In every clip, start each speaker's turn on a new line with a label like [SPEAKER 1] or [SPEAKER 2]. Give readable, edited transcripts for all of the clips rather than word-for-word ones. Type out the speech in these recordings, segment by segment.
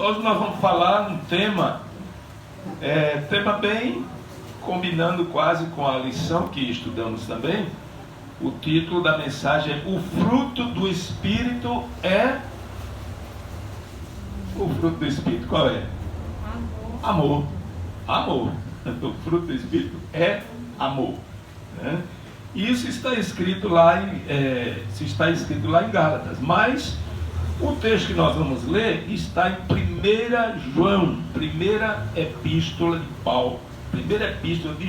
[SPEAKER 1] hoje nós vamos falar um tema bem combinando quase com a lição que estudamos também. O título da mensagem é: o fruto do Espírito é... O fruto do Espírito qual é? Amor. Amor. O fruto do Espírito é amor, né? Isso está escrito lá em Gálatas, mas o texto que nós vamos ler está em 1 João, primeira epístola de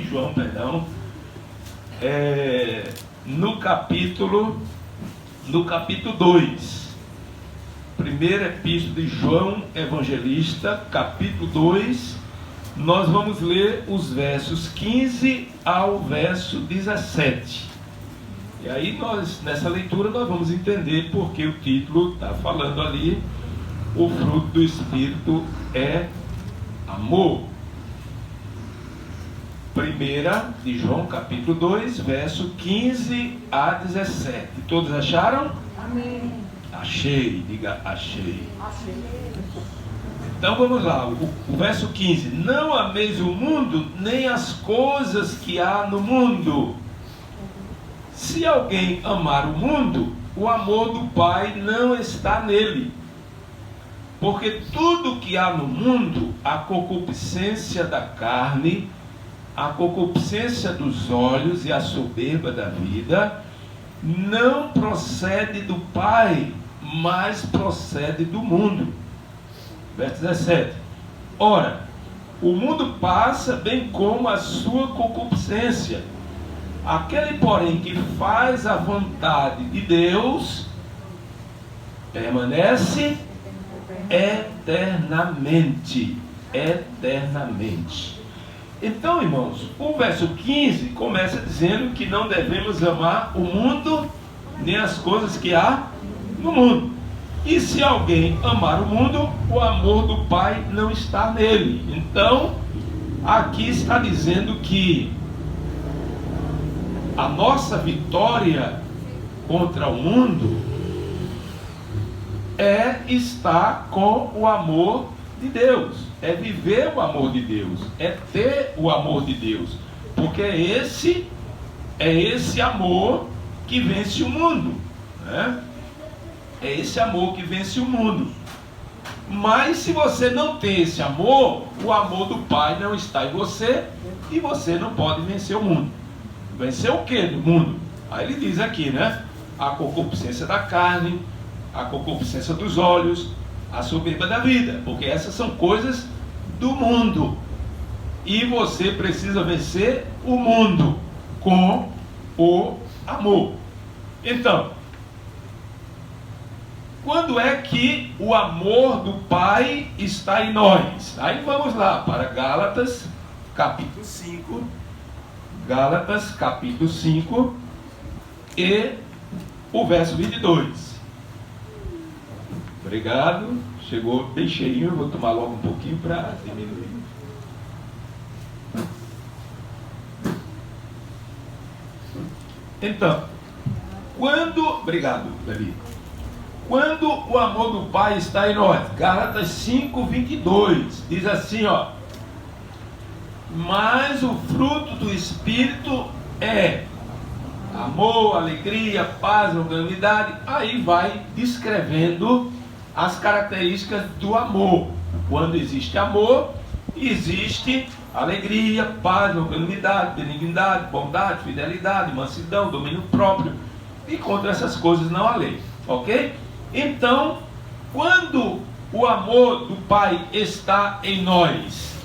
[SPEAKER 1] João, no capítulo 2. Primeira epístola de João Evangelista, capítulo 2. Nós vamos ler os versos 15 ao verso 17. E aí nessa leitura nós vamos entender porque o título está falando ali: o fruto do Espírito é amor. Primeira de João, capítulo 2, verso 15 a 17. Todos acharam?
[SPEAKER 2] Amém.
[SPEAKER 1] Achei, diga achei. Então vamos lá, o verso 15: não ameis o mundo, nem as coisas que há no mundo. Se alguém amar o mundo, o amor do Pai não está nele. Porque tudo que há no mundo, a concupiscência da carne, a concupiscência dos olhos e a soberba da vida, não procede do Pai, mas procede do mundo. Verso 17: ora, o mundo passa bem como a sua concupiscência. Aquele, porém, que faz a vontade de Deus, permanece eternamente. Eternamente. Então, irmãos, o verso 15 começa dizendo que não devemos amar o mundo, nem as coisas que há no mundo. E se alguém amar o mundo, o amor do Pai não está nele. Então, aqui está dizendo que a nossa vitória contra o mundo é estar com o amor de Deus, é viver o amor de Deus, é ter o amor de Deus, porque é esse amor que vence o mundo, né? É esse amor que vence o mundo. Mas se você não tem esse amor, o amor do Pai não está em você, e você não pode vencer o mundo. Vencer o que do mundo? Aí ele diz aqui, né? A concupiscência da carne, a concupiscência dos olhos, a soberba da vida, porque essas são coisas do mundo. E você precisa vencer o mundo com o amor. Então, quando é que o amor do Pai está em nós? Aí vamos lá para Gálatas, capítulo 5. Gálatas, capítulo 5 e o verso 22. Obrigado. Chegou bem cheinho, eu vou tomar logo um pouquinho para diminuir. Então, obrigado, Davi. Quando o amor do Pai está em nós, Gálatas 5, 22, diz assim, ó: mas o fruto do Espírito é amor, alegria, paz, longanimidade. Aí vai descrevendo as características do amor. Quando existe amor, existe alegria, paz, longanimidade, benignidade, bondade, fidelidade, mansidão, domínio próprio. E contra essas coisas não há lei, ok? Então, quando o amor do Pai está em nós?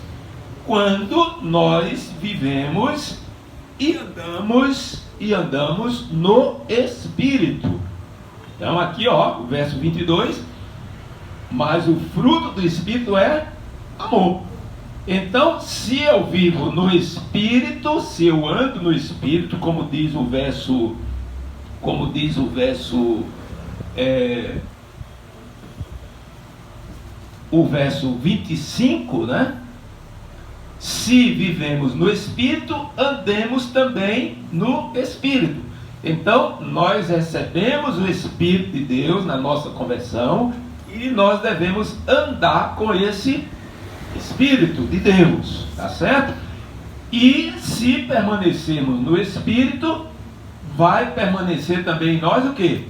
[SPEAKER 1] Quando nós vivemos e andamos no Espírito. Então aqui, ó, o verso 22: mas o fruto do Espírito é amor. Então, se eu vivo no Espírito, se eu ando no Espírito, como diz o verso 25, né? Se vivemos no Espírito, andemos também no Espírito. Então, nós recebemos o Espírito de Deus na nossa conversão e nós devemos andar com esse Espírito de Deus, tá certo? E se permanecermos no Espírito, vai permanecer também em nós o quê?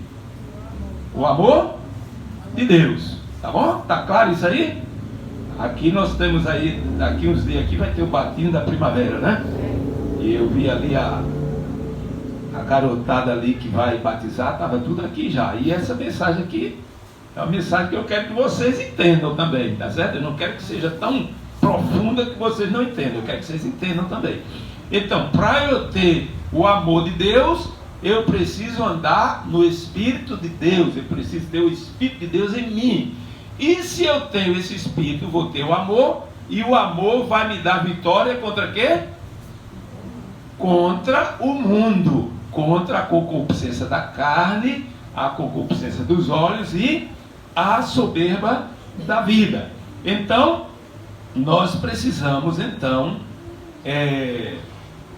[SPEAKER 1] O amor de Deus, tá bom? Tá claro isso aí? Aqui nós temos aí, daqui uns dias aqui vai ter o batismo da primavera, né? E eu vi ali a garotada ali que vai batizar, estava tudo aqui já. E essa mensagem aqui é uma mensagem que eu quero que vocês entendam também, tá certo? Eu não quero que seja tão profunda que vocês não entendam, eu quero que vocês entendam também. Então, para eu ter o amor de Deus, eu preciso andar no Espírito de Deus, eu preciso ter o Espírito de Deus em mim. E se eu tenho esse Espírito, vou ter o amor, e o amor vai me dar vitória contra quê? Contra o mundo, contra a concupiscência da carne, a concupiscência dos olhos e a soberba da vida. Então, nós precisamos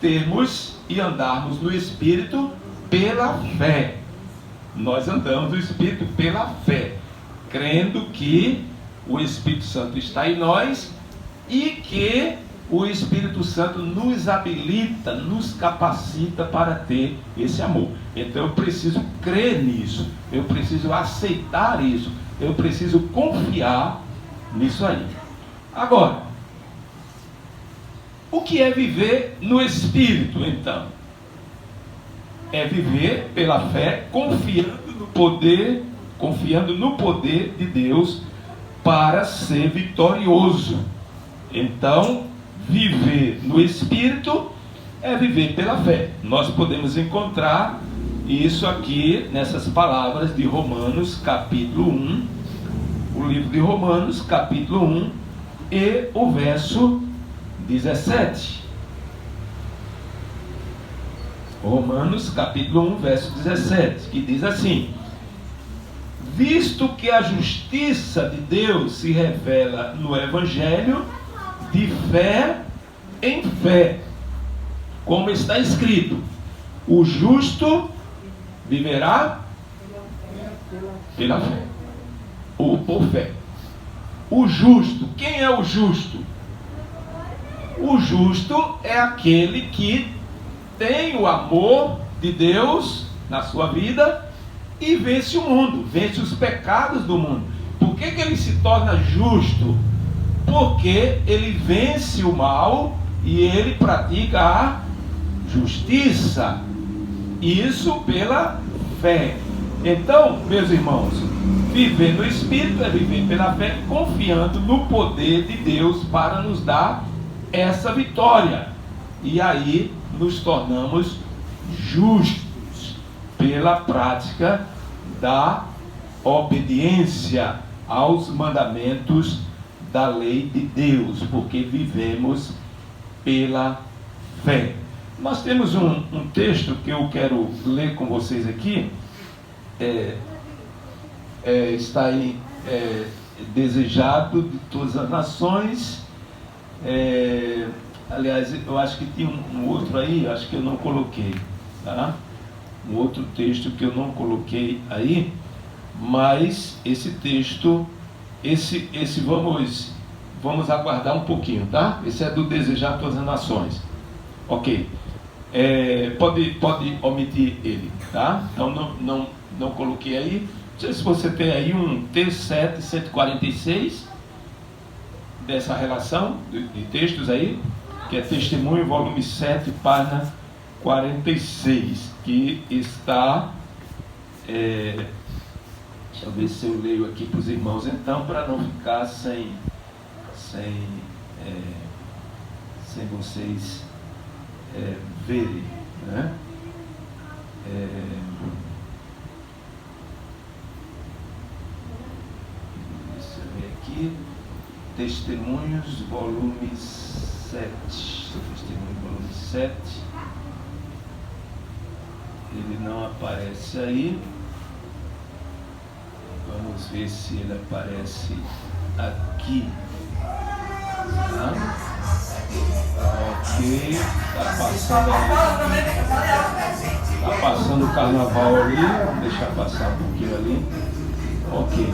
[SPEAKER 1] termos e andarmos no Espírito pela fé. Nós andamos no Espírito pela fé, crendo que o Espírito Santo está em nós e que o Espírito Santo nos habilita, nos capacita para ter esse amor. Então eu preciso crer nisso, eu preciso aceitar isso, eu preciso confiar nisso aí. Agora, o que é viver no Espírito, então? É viver pela fé, confiando no poder de Deus para ser vitorioso. Então, viver no Espírito é viver pela fé. Nós podemos encontrar isso aqui nessas palavras de Romanos capítulo 1, o livro de Romanos capítulo 1 e o verso 17. Romanos capítulo 1, verso 17, que diz assim: visto que a justiça de Deus se revela no Evangelho, de fé em fé, como está escrito, o justo viverá pela fé, ou por fé. O justo, quem é o justo? O justo é aquele que tem o amor de Deus na sua vida e vence o mundo, vence os pecados do mundo. Por que ele se torna justo? Porque ele vence o mal e ele pratica a justiça. Isso pela fé. Então, meus irmãos, viver no Espírito é viver pela fé, confiando no poder de Deus para nos dar essa vitória. E aí nos tornamos justos pela prática da obediência aos mandamentos da lei de Deus, porque vivemos pela fé. Nós temos um texto que eu quero ler com vocês aqui, está aí, desejado de todas as nações. Aliás, eu acho que tinha um outro aí, acho que eu não coloquei, tá? Um outro texto que eu não coloquei aí, mas esse texto, esse vamos aguardar um pouquinho, tá? Esse é do desejar todas as nações. Ok. Pode omitir ele, tá? Então não coloquei aí. Não sei se você tem aí um T7 146 dessa relação de textos aí, que é Testemunho, volume 7, página 46, que está, deixa eu ver se eu leio aqui para os irmãos então, para não ficar sem vocês verem, né? Deixa eu ver aqui, Testemunhos, volume 7, Testemunho, volume 7, ele não aparece aí. Vamos ver se ele aparece aqui. Tá? Ok, está passando o carnaval ali, vamos deixar passar um pouquinho ali. Ok,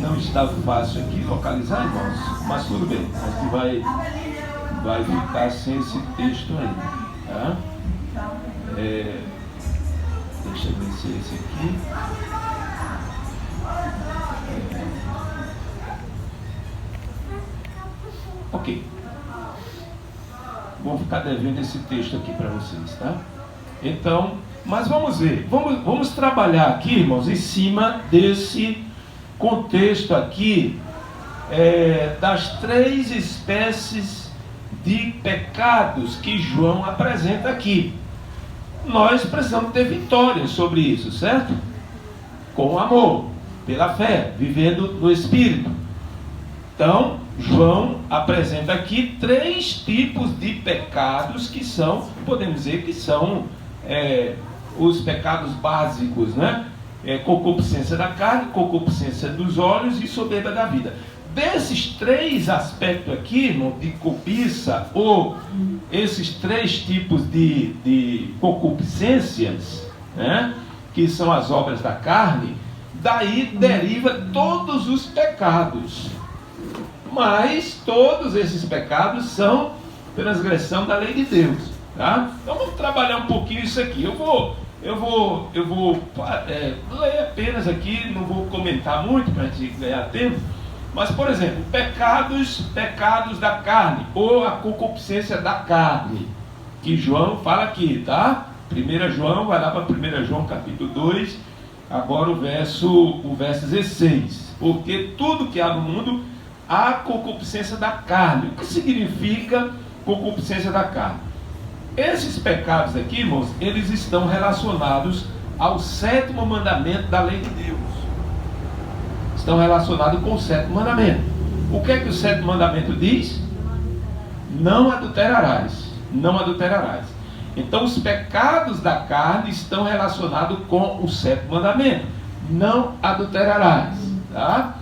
[SPEAKER 1] Não está fácil aqui localizar, irmãos, mas tudo bem, a gente vai ficar sem esse texto aí, tá? Deixa eu ver se é esse aqui. Ok. Vou ficar devendo esse texto aqui para vocês, tá? Então, mas vamos ver. Vamos trabalhar aqui, irmãos, em cima desse contexto aqui, das 3 espécies de pecados que João apresenta aqui. Nós precisamos ter vitória sobre isso, certo? Com amor, pela fé, vivendo no Espírito. Então, João apresenta aqui 3 tipos de pecados que são, podemos dizer que são os pecados básicos, né? Concupiscência da carne, concupiscência dos olhos e soberba da vida. Desses 3 aspectos aqui, irmão, de cobiça, ou esses 3 tipos de concupiscências, né, que são as obras da carne, daí deriva todos os pecados. Mas todos esses pecados são transgressão da lei de Deus, tá? Então vamos trabalhar um pouquinho isso aqui. Eu vou ler apenas aqui, não vou comentar muito para a gente ganhar tempo. Mas, por exemplo, pecados da carne, ou a concupiscência da carne, que João fala aqui, tá? 1 João, vai lá para 1 João capítulo 2, agora o verso 16. Porque tudo que há no mundo há concupiscência da carne. O que significa concupiscência da carne? Esses pecados aqui, irmãos, eles estão relacionados ao 7º mandamento da lei de Deus. Estão relacionados com o 7º mandamento. O que é que o 7º mandamento diz? Não adulterarás. Não adulterarás. Então os pecados da carne estão relacionados com o 7º mandamento. Não adulterarás. Tá?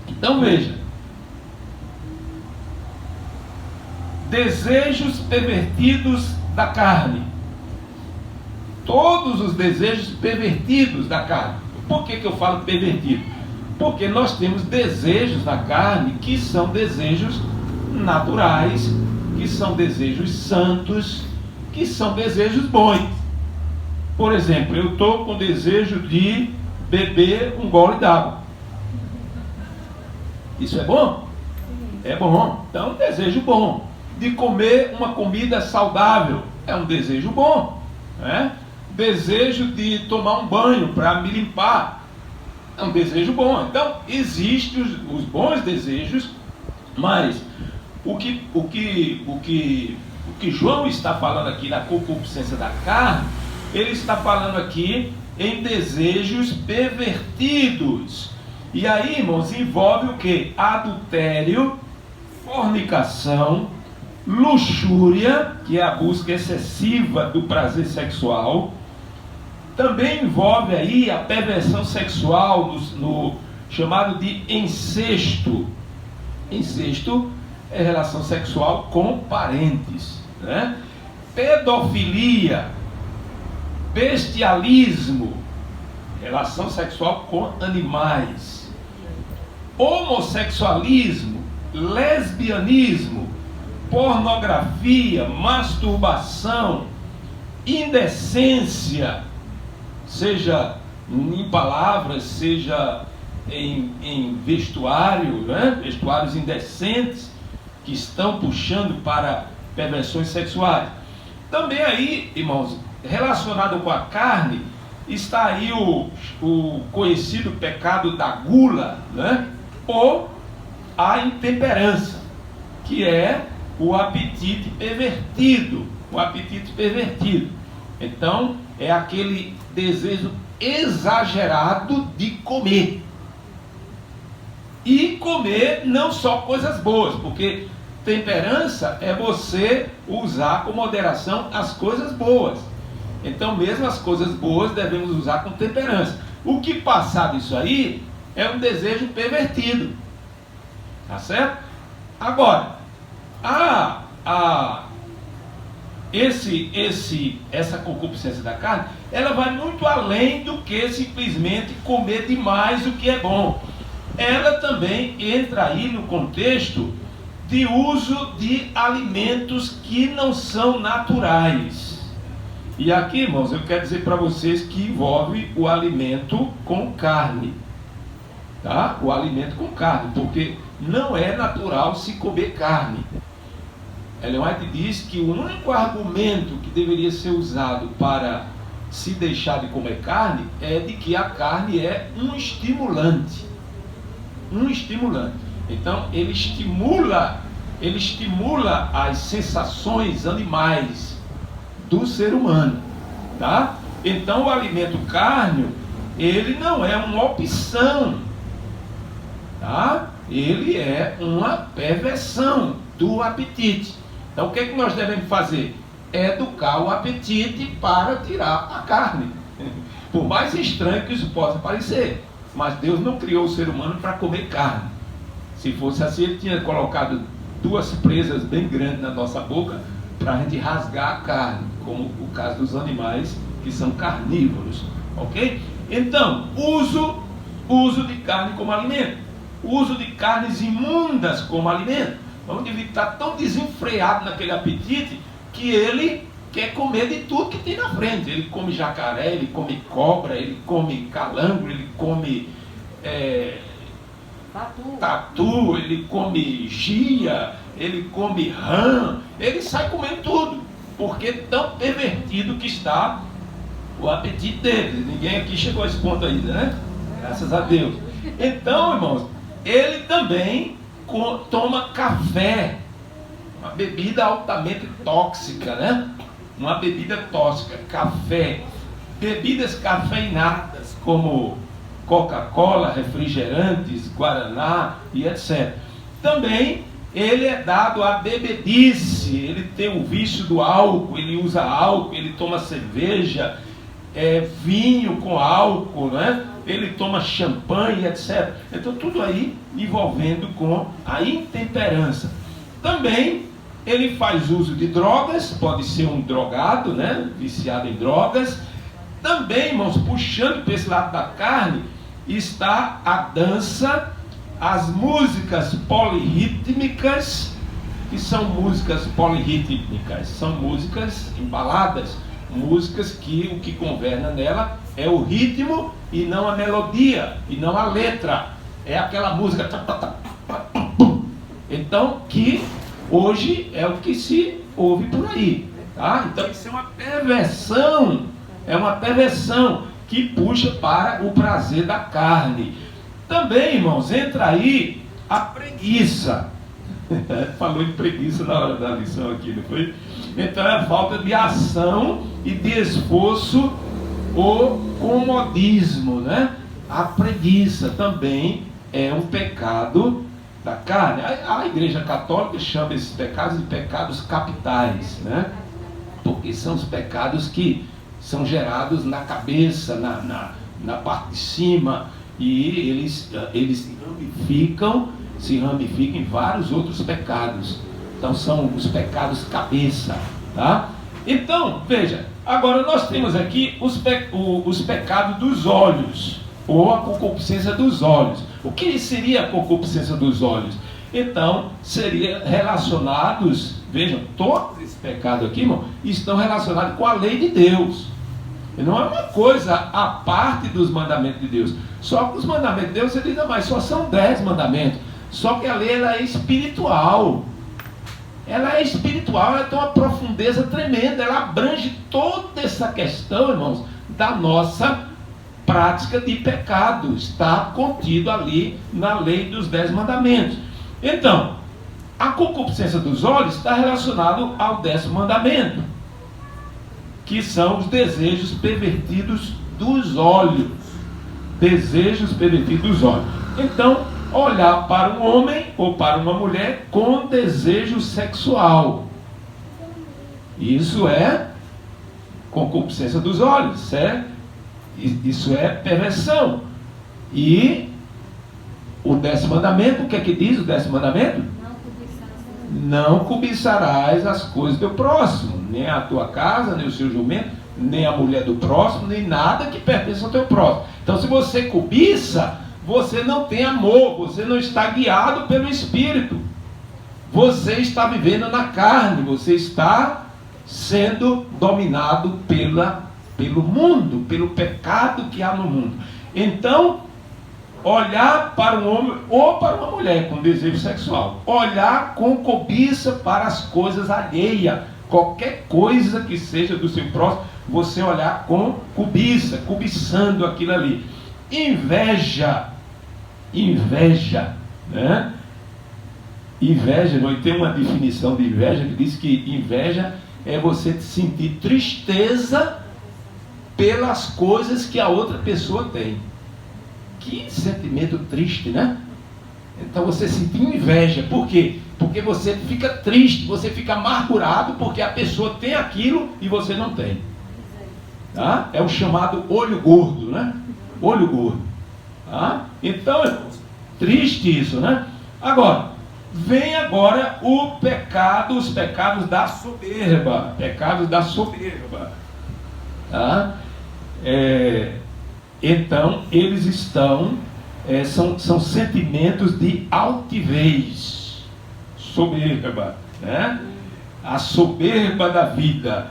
[SPEAKER 1] Então veja. Desejos pervertidos da carne. Todos os desejos pervertidos da carne. Por que eu falo pervertido? Porque nós temos desejos na carne que são desejos naturais, que são desejos santos, que são desejos bons. Por exemplo, eu estou com desejo de beber um gole d'água. Isso é bom? É bom. Então, um desejo bom. De comer uma comida saudável. É um desejo bom. Né? Desejo de tomar um banho para me limpar. É um desejo bom. Então, existem os bons desejos, mas o que João está falando aqui na concupiscência da carne, ele está falando aqui em desejos pervertidos. E aí, irmãos, envolve o que? Adultério, fornicação, luxúria, que é a busca excessiva do prazer sexual. Também envolve aí a perversão sexual, no chamado de incesto. Incesto é relação sexual com parentes, né? Pedofilia, bestialismo, relação sexual com animais. Homossexualismo, lesbianismo, pornografia, masturbação, indecência, seja em palavras, seja em vestuário, né? Vestuários indecentes que estão puxando para perversões sexuais. Também aí, irmãos, relacionado com a carne, está aí o conhecido pecado da gula, né? Ou a intemperança, que é o apetite pervertido. O apetite pervertido. Então, é aquele desejo exagerado de comer. E comer não só coisas boas, porque temperança é você usar com moderação as coisas boas. Então, mesmo as coisas boas devemos usar com temperança. O que passar disso aí é um desejo pervertido. Tá certo? Agora, essa concupiscência da carne, ela vai muito além do que simplesmente comer demais o que é bom. Ela também entra aí no contexto de uso de alimentos que não são naturais. E aqui, irmãos, eu quero dizer para vocês que envolve o alimento com carne, tá? O alimento com carne, porque não é natural se comer carne. Ellen White diz que o único argumento que deveria ser usado para se deixar de comer carne é de que a carne é um estimulante. Um estimulante. Então ele estimula as sensações animais do ser humano, tá? Então o alimento carne, ele não é uma opção, tá? Ele é uma perversão do apetite. Então o que é que nós devemos fazer? Educar o apetite para tirar a carne. Por mais estranho que isso possa parecer, mas Deus não criou o ser humano para comer carne. Se fosse assim, ele tinha colocado 2 presas bem grandes na nossa boca para a gente rasgar a carne, como o caso dos animais que são carnívoros, ok? Então, uso de carne como alimento, uso de carnes imundas como alimento. O indivíduo está tão desenfreado naquele apetite que ele quer comer de tudo que tem na frente. Ele come jacaré, ele come cobra, ele come calango, ele come tatu, ele come gia, ele come rã, ele sai comendo tudo, porque tão pervertido que está o apetite dele. Ninguém aqui chegou a esse ponto ainda, né? Graças a Deus. Então, irmãos, ele também toma café, uma bebida altamente tóxica, né? Uma bebida tóxica, café, bebidas cafeinadas como Coca-Cola, refrigerantes, Guaraná e etc. Também ele é dado à bebedice, ele tem o vício do álcool, ele usa álcool, ele toma cerveja, vinho com álcool, né? Ele toma champanhe, etc. Então tudo aí envolvendo com a intemperança. Também ele faz uso de drogas, pode ser um drogado, né? Viciado em drogas. Também, irmãos, puxando para esse lado da carne, está a dança, as músicas polirrítmicas. Que são músicas polirrítmicas? São músicas embaladas, músicas que o que governa nela é o ritmo e não a melodia, e não a letra. É aquela música. Então, que hoje é o que se ouve por aí, tá? Então isso é uma perversão, que puxa para o prazer da carne. Também, irmãos, entra aí a preguiça. Falou em preguiça na hora da lição aqui, não foi? Então é a falta de ação e de esforço, o comodismo, né? A preguiça também é um pecado da carne. A Igreja Católica chama esses pecados de pecados capitais, né? Porque são os pecados que são gerados na cabeça, na parte de cima, e eles se ramificam em vários outros pecados. Então são os pecados cabeça, tá? Então, veja, agora nós temos aqui os pecados dos olhos, ou a concupiscência dos olhos. O que seria a concupiscência dos olhos? Então, seria relacionados, vejam, todos esses pecados aqui, irmão, estão relacionados com a lei de Deus. E não é uma coisa à parte dos mandamentos de Deus. Só que os mandamentos de Deus, ele diz, mas só são 10 mandamentos. Só que a lei, ela é espiritual. Ela é espiritual, ela tem uma profundeza tremenda, ela abrange toda essa questão, irmãos, da nossa prática de pecado. Está contido ali na lei dos 10 mandamentos. Então, a concupiscência dos olhos está relacionado ao 10º mandamento, que são os desejos pervertidos dos olhos. Desejos pervertidos dos olhos. Então, olhar para um homem ou para uma mulher com desejo sexual. Isso é concupiscência dos olhos, certo? Isso é perversão. E o 10º mandamento, o que é que diz o 10º mandamento? não cobiçarás as coisas do próximo, nem a tua casa, nem o seu jumento, nem a mulher do próximo, nem nada que pertence ao teu próximo. Então, se você cobiça, você não tem amor, você não está guiado pelo Espírito, você está vivendo na carne, você está sendo dominado pelo mundo, pelo pecado que há no mundo. Então, olhar para um homem ou para uma mulher com desejo sexual, olhar com cobiça para as coisas alheias, qualquer coisa que seja do seu próximo, você olhar com cobiça, cobiçando aquilo ali. Inveja, né? Inveja, tem uma definição de inveja que diz que inveja é você sentir tristeza pelas coisas que a outra pessoa tem. Que sentimento triste, né? Então você sentir inveja, por quê? Porque você fica triste, você fica amargurado porque a pessoa tem aquilo e você não tem. Tá? É o chamado olho gordo, né? Olho gordo. Tá? Então é triste isso, né? Agora, vem agora o pecado, os pecados da soberba. Pecados da soberba. Tá? Então, eles estão, são sentimentos de altivez, soberba, né? A soberba da vida.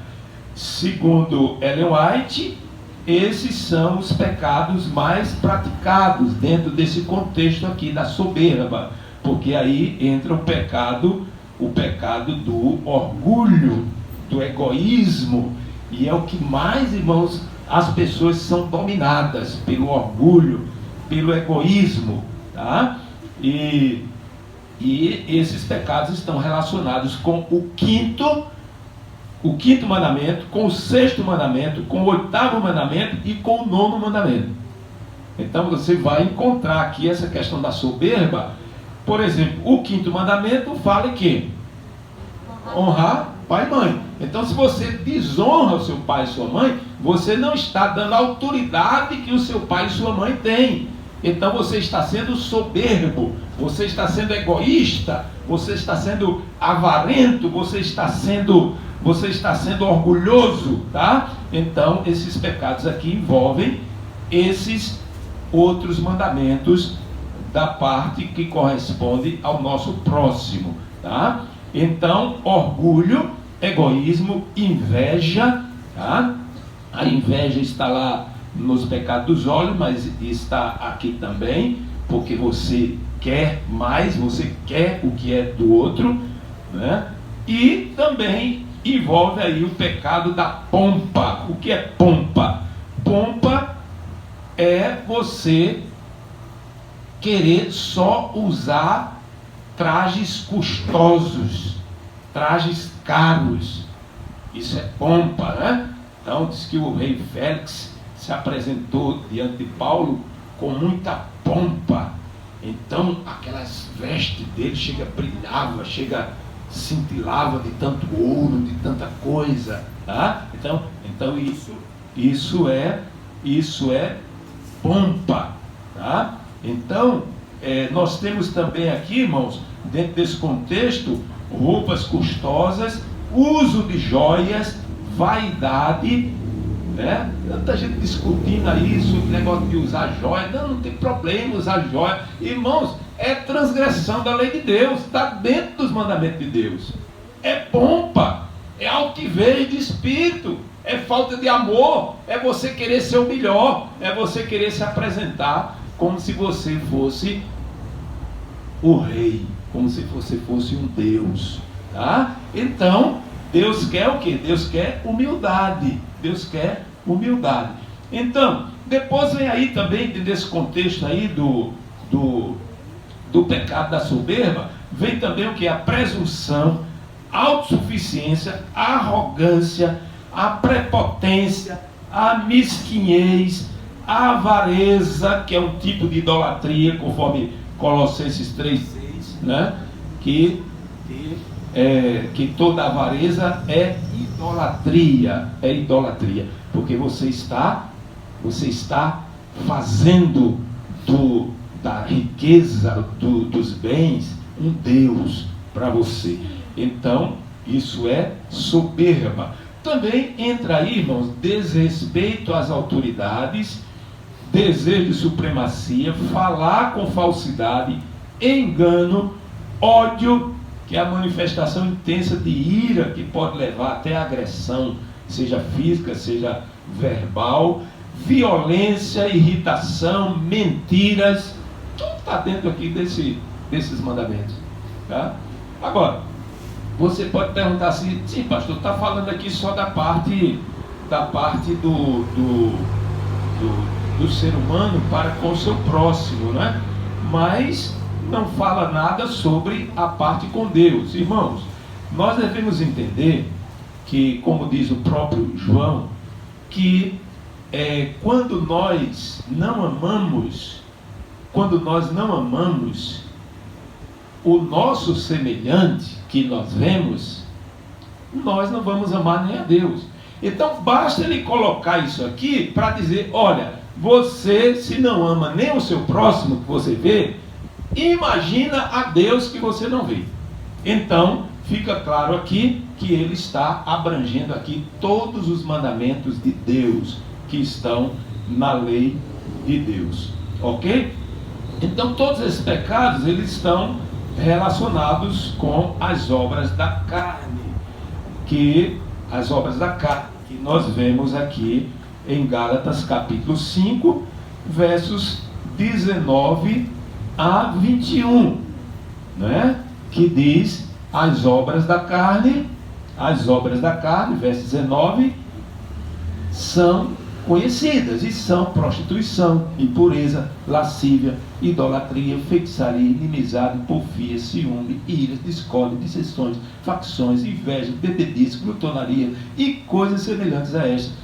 [SPEAKER 1] Segundo Ellen White, esses são os pecados mais praticados dentro desse contexto aqui da soberba, porque aí entra o pecado do orgulho, do egoísmo, e é o que mais, irmãos, as pessoas são dominadas pelo orgulho, pelo egoísmo, tá? E esses pecados estão relacionados com o quinto mandamento, com o sexto mandamento, com o oitavo mandamento e com o nono mandamento. Então você vai encontrar aqui essa questão da soberba. Por exemplo, o quinto mandamento fala que honrar pai e mãe. Então, se você desonra o seu pai e sua mãe, você não está dando a autoridade que o seu pai e sua mãe têm. Então você está sendo soberbo, você está sendo egoísta, você está sendo avarento, você está sendo orgulhoso, tá? Então esses pecados aqui envolvem esses outros mandamentos da parte que corresponde ao nosso próximo, tá? Então, orgulho, egoísmo, inveja, tá? A inveja está lá nos pecados dos olhos, mas está aqui também, porque você quer mais, você quer o que é do outro, né? E também envolve aí o pecado da pompa. O que é pompa? Pompa é você querer só usar trajes custosos, trajes caros. Isso é pompa, né? Então diz que o rei Félix se apresentou diante de Paulo com muita pompa. Então aquelas vestes dele brilhava, cintilava de tanto ouro, de tanta coisa, tá? Então isso é pompa, tá? Então nós temos também aqui, irmãos, dentro desse contexto, roupas custosas, uso de joias, vaidade, né? Tanta gente discutindo aí sobre o negócio de usar joia. Não tem problema usar joia, irmãos. É transgressão da lei de Deus, está dentro dos mandamentos de Deus. É pompa, é altivez de espírito, é falta de amor, é você querer ser o melhor, é você querer se apresentar como se você fosse o rei, como se você fosse um Deus, tá? Então, Deus quer o quê? Deus quer humildade. Deus quer humildade. Então, depois vem aí também, desse contexto aí do pecado da soberba, vem também o que? A presunção, a autossuficiência, a arrogância, a prepotência, a mesquinhez, a avareza, que é um tipo de idolatria, conforme Colossenses 3,6, né? Que toda avareza é idolatria, porque você está fazendo da riqueza dos bens um Deus, para você. Então, isso é soberba. Também entra aí, irmãos, desrespeito às autoridades, desejo de supremacia, falar com falsidade, engano, ódio, que é a manifestação intensa de ira que pode levar até agressão, seja física, seja verbal, violência, irritação, mentiras, tudo está dentro aqui desses mandamentos. Tá? Agora, você pode perguntar assim, sim, pastor, está falando aqui só da parte do ser humano para com o seu próximo, né? Mas não fala nada sobre a parte com Deus. Irmãos, nós devemos entender que, como diz o próprio João, que quando nós não amamos o nosso semelhante que nós vemos, nós não vamos amar nem a Deus. Então basta ele colocar isso aqui para dizer, olha, você se não ama nem o seu próximo que você vê, imagina a Deus que você não vê. Então fica claro aqui que ele está abrangendo aqui todos os mandamentos de Deus que estão na lei de Deus, ok? Então todos esses pecados, eles estão relacionados com as obras da carne, que nós vemos aqui em Gálatas capítulo 5, versos 19 a 21, né? Que diz as obras da carne, verso 19, são conhecidas e são prostituição, impureza, lascívia, idolatria, feitiçaria, inimizade, porfia, ciúme, ira, discórdia, dissensões, facções, inveja, bebedice, glutonaria e coisas semelhantes a estas,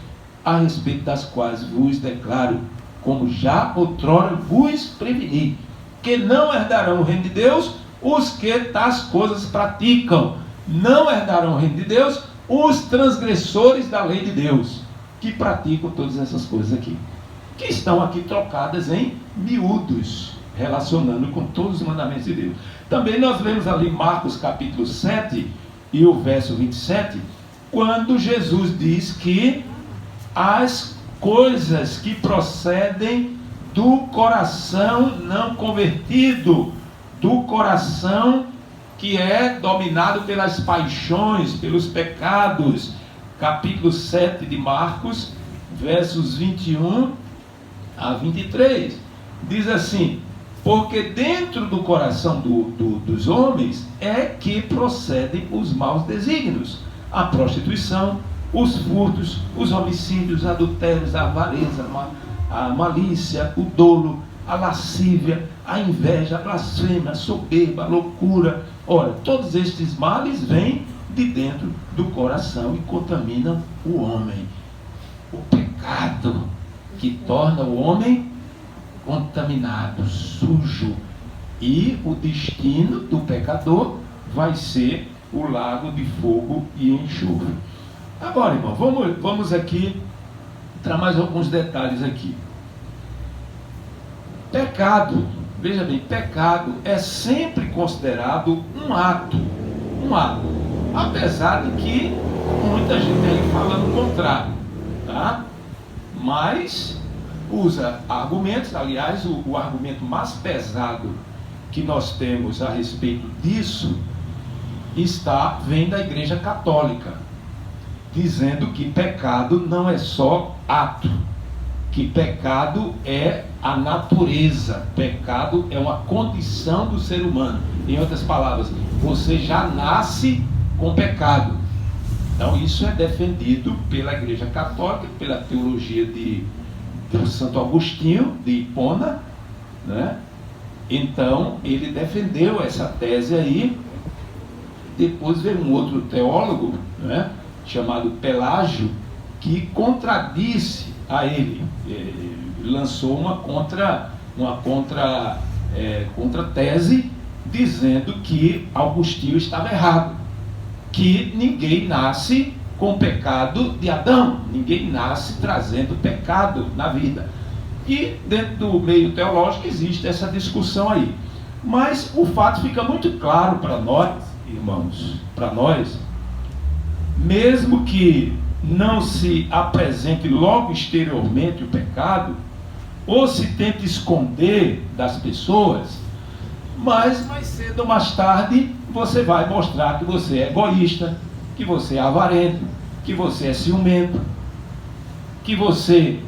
[SPEAKER 1] a respeito das quais vos declaro, como já outrora vos preveni, que não herdarão o reino de Deus os que tais coisas praticam. Não herdarão o reino de Deus os transgressores da lei de Deus, que praticam todas essas coisas aqui, que estão aqui trocadas em miúdos, relacionando com todos os mandamentos de Deus. Também nós vemos ali Marcos capítulo 7 e o verso 27, quando Jesus diz que as coisas que procedem do coração não convertido, do coração que é dominado pelas paixões, pelos pecados, capítulo 7 de Marcos, versos 21 a 23, diz assim, porque dentro do coração dos homens é que procedem os maus desígnios, a prostituição, os furtos, os homicídios, adultérios, a avareza, a malícia, o dolo, a lascívia, a inveja, a blasfêmia, a soberba, a loucura. Ora, todos estes males vêm de dentro do coração e contaminam o homem. O pecado que torna o homem contaminado, sujo. E o destino do pecador vai ser o lago de fogo e enxofre. Agora, irmão, vamos aqui entrar mais alguns detalhes aqui. Pecado, veja bem, pecado é sempre considerado um ato, apesar de que muita gente aí fala o contrário, tá? Mas usa argumentos, aliás, o argumento mais pesado que nós temos a respeito disso vem da Igreja Católica, dizendo que pecado não é só ato, que pecado é a natureza, pecado é uma condição do ser humano. Em outras palavras, você já nasce com pecado. Então isso é defendido pela Igreja Católica, pela teologia do Santo Agostinho de Hipona, né? Então ele defendeu essa tese aí. Depois veio um outro teólogo, né, chamado Pelágio, que contradisse a ele, lançou uma contra-tese, dizendo que Agostinho estava errado, que ninguém nasce com o pecado de Adão, ninguém nasce trazendo pecado na vida. E dentro do meio teológico existe essa discussão aí. Mas o fato fica muito claro para nós irmãos, para nós, mesmo que não se apresente logo exteriormente o pecado, ou se tente esconder das pessoas, mas mais cedo ou mais tarde você vai mostrar que você é egoísta, que você é avarento, que você é ciumento, que você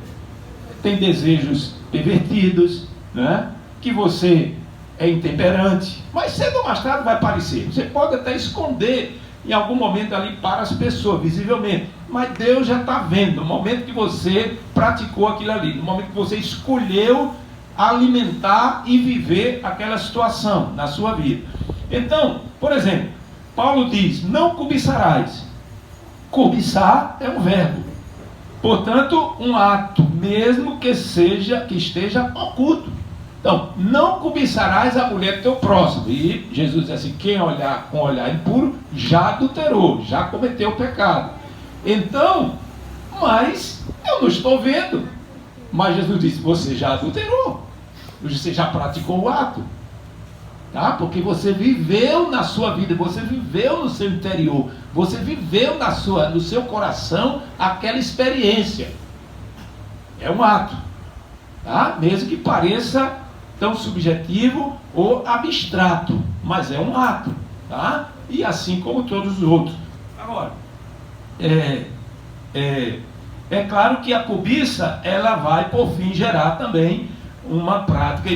[SPEAKER 1] tem desejos pervertidos, né? Que você é intemperante. Mais cedo ou mais tarde vai aparecer. Você pode até esconder em algum momento ali para as pessoas, visivelmente, mas Deus já está vendo, no momento que você praticou aquilo ali, no momento que você escolheu alimentar e viver aquela situação na sua vida. Então, por exemplo, Paulo diz, não cobiçarás. Cobiçar é um verbo, portanto um ato, mesmo que esteja oculto. Então, não cobiçarás a mulher do teu próximo. E Jesus diz assim, quem olhar com olhar impuro, já adulterou, já cometeu o pecado. Então, mas eu não estou vendo. Mas Jesus disse, você já adulterou, você já praticou o ato, tá? Porque você viveu na sua vida, você viveu no seu interior, você viveu no seu coração aquela experiência. É um ato, tá? Mesmo que pareça tão subjetivo ou abstrato, mas é um ato, tá? E assim como todos os outros. Agora, é claro que a cobiça, ela vai por fim gerar também uma prática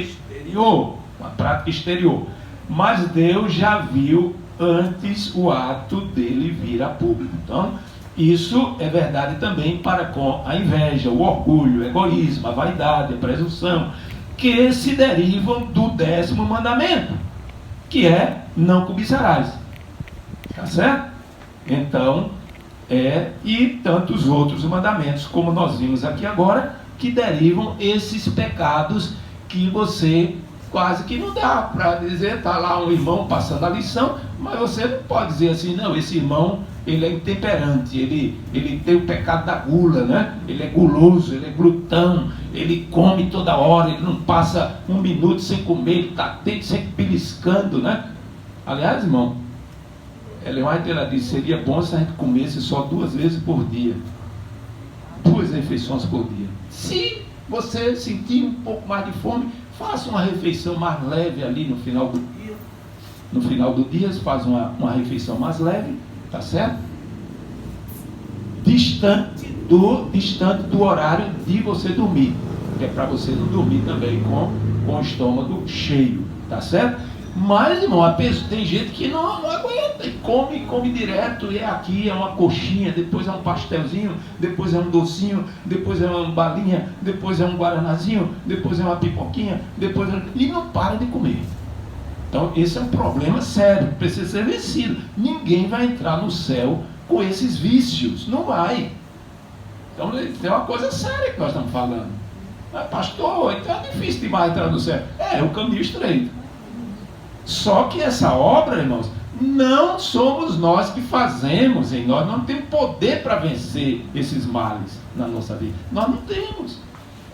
[SPEAKER 1] exterior, mas Deus já viu antes o ato dele vir a público. Então, isso é verdade também para com a inveja, o orgulho, o egoísmo, a vaidade, a presunção, que se derivam do 10º mandamento, que é não cobiçarás. Tá certo? Então, e tantos outros mandamentos, como nós vimos aqui agora, que derivam esses pecados que você quase que não dá para dizer, está lá um irmão passando a lição, mas você não pode dizer assim, não, esse irmão, ele é intemperante, ele tem o pecado da gula, né? Ele é guloso, ele é glutão, ele come toda hora, ele não passa um minuto sem comer, ele está sempre beliscando, né? Aliás, irmão, Ellen White, ela disse, seria bom se a gente comesse só 2 vezes por dia, 2 refeições por dia. Se você sentir um pouco mais de fome, faça uma refeição mais leve ali no final do dia. No final do dia, você faz uma refeição mais leve, tá certo? Distante do horário de você dormir, que é para você não dormir também com o estômago cheio, tá certo? Mas, irmão, tem gente que não aguenta, e come direto, e é aqui, é uma coxinha, depois é um pastelzinho, depois é um docinho, depois é uma balinha, depois é um guaranazinho, depois é uma pipoquinha, e não para de comer. Então, esse é um problema sério, precisa ser vencido. Ninguém vai entrar no céu com esses vícios, não vai. Então, tem uma coisa séria que nós estamos falando. Mas, pastor, então é difícil demais entrar no céu. É o caminho estreito. Só que essa obra, irmãos, não somos nós que fazemos em nós, não temos poder para vencer esses males na nossa vida. Nós não temos.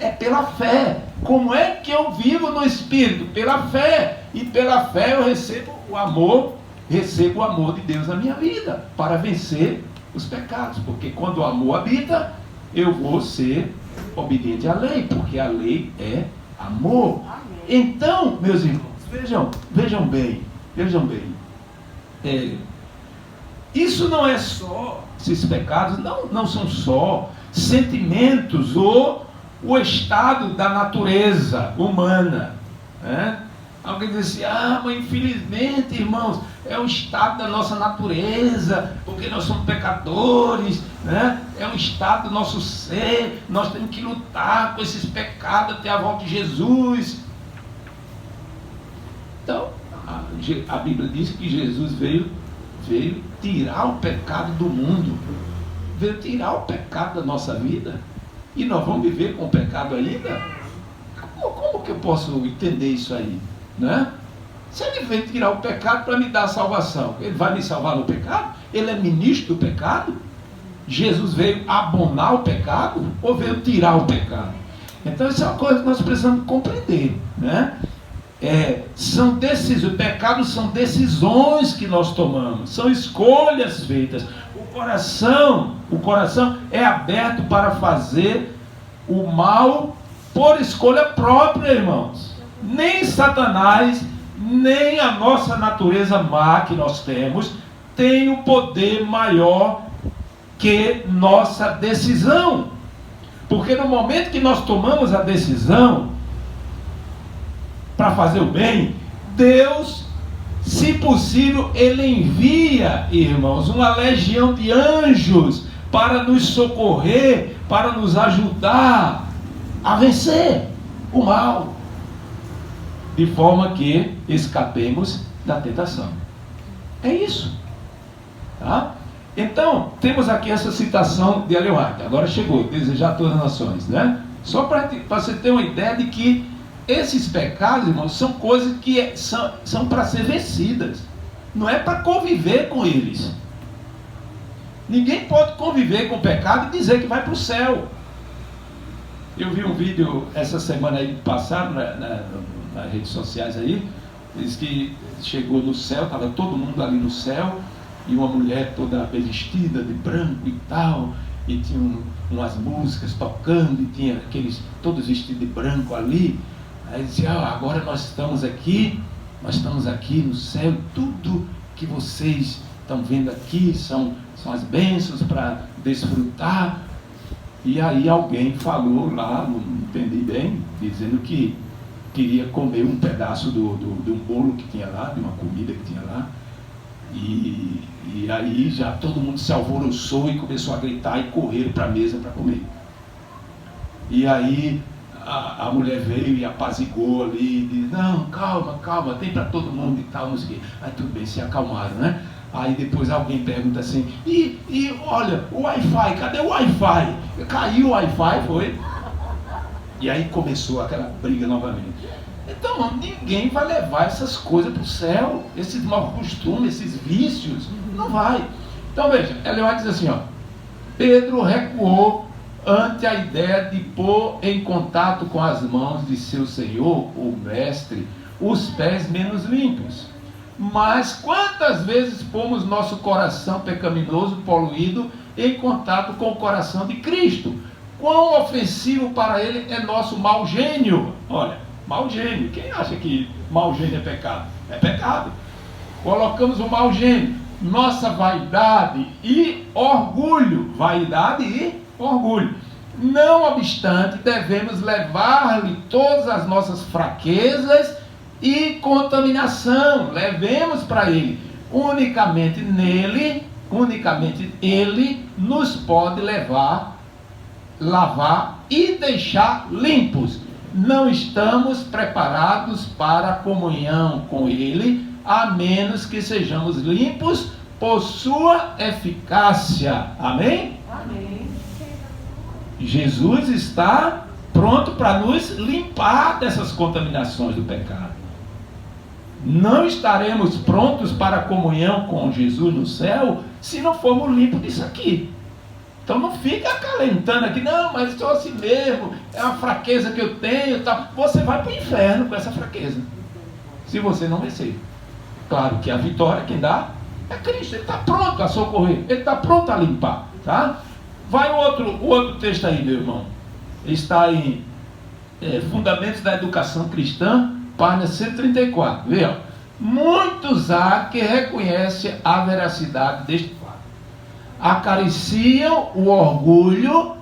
[SPEAKER 1] É pela fé. Como é que eu vivo no Espírito? Pela fé. E pela fé eu recebo o amor de Deus na minha vida, para vencer os pecados. Porque quando o amor habita, eu vou ser obediente à lei, porque a lei é amor. Então, meus irmãos, vejam bem, isso não é só, esses pecados não são só sentimentos ou o estado da natureza humana, né? Alguém diz assim, mas infelizmente, irmãos, é o estado da nossa natureza, porque nós somos pecadores, né? É um estado do nosso ser, nós temos que lutar com esses pecados até a volta de Jesus. Então, a Bíblia diz que Jesus veio tirar o pecado do mundo, veio tirar o pecado da nossa vida, e nós vamos viver com o pecado ainda? Como que eu posso entender isso aí? Né? Se ele veio tirar o pecado para me dar a salvação, ele vai me salvar no pecado? Ele é ministro do pecado? Jesus veio abonar o pecado ou veio tirar o pecado? Então isso é uma coisa que nós precisamos compreender, né? são decisões. Pecados são decisões que nós tomamos, são escolhas feitas. O coração é aberto para fazer o mal por escolha própria, irmãos. Nem Satanás, nem a nossa natureza má que nós temos, tem o poder maior que nossa decisão. Porque no momento que nós tomamos a decisão para fazer o bem, Deus, se possível, Ele envia, irmãos, uma legião de anjos para nos socorrer, para nos ajudar a vencer o mal, de forma que escapemos da tentação. É isso, tá? Então, temos aqui essa citação de Ellen White. Agora chegou, desejar todas as nações, né? Só para você ter uma ideia de que esses pecados, irmãos, são coisas que são para ser vencidas. Não é para conviver com eles. Ninguém pode conviver com o pecado e dizer que vai para o céu. Eu vi um vídeo essa semana aí passada nas redes sociais aí. Diz que chegou no céu, estava todo mundo ali no céu, e uma mulher toda bem vestida de branco e tal, e tinha umas músicas tocando, e tinha aqueles todos vestidos de branco ali. Aí dizia, agora nós estamos aqui no céu, tudo que vocês estão vendo aqui são as bênçãos para desfrutar. E aí alguém falou lá, não entendi bem, dizendo que queria comer um pedaço de um bolo que tinha lá, de uma comida que tinha lá. E aí já todo mundo se alvoroçou e começou a gritar e correram para a mesa para comer. E aí a mulher veio e apazigou ali, e disse, não, calma, tem para todo mundo e tal, não sei o quê. Aí tudo bem, se acalmaram, né? Aí depois alguém pergunta assim, e olha, o Wi-Fi, cadê o Wi-Fi? Caiu o Wi-Fi, foi? E aí começou aquela briga novamente. Então, ninguém vai levar essas coisas para o céu, esses maus costumes, esses vícios, não vai. Então veja, Ellen White diz assim, Pedro recuou ante a ideia de pôr em contato com as mãos de seu Senhor, o Mestre, os pés menos limpos. Mas quantas vezes pomos nosso coração pecaminoso, poluído, em contato com o coração de Cristo? Quão ofensivo para ele é nosso mau gênio? Olha, mau gênio, quem acha que mau gênio é pecado? É pecado. Colocamos o mau gênio, nossa vaidade e orgulho. Vaidade e orgulho. Não obstante, devemos levar-lhe todas as nossas fraquezas e contaminação. Levemos para ele. Unicamente ele nos pode lavar e deixar limpos. Não estamos preparados para a comunhão com ele, a menos que sejamos limpos por sua eficácia. Amém?
[SPEAKER 2] Amém.
[SPEAKER 1] Jesus está pronto para nos limpar dessas contaminações do pecado. Não estaremos prontos para a comunhão com Jesus no céu se não formos limpos disso aqui. Então não fica acalentando aqui, não, mas estou assim mesmo, é uma fraqueza que eu tenho, tal. Você vai para o inferno com essa fraqueza, se você não vencer. Claro que a vitória quem dá é Cristo, Ele está pronto a socorrer, Ele está pronto a limpar, tá? Vai o outro texto aí, meu irmão. Está em Fundamentos da Educação Cristã, página 134. Vê, muitos há que reconhecem a veracidade deste fato. Acariciam o orgulho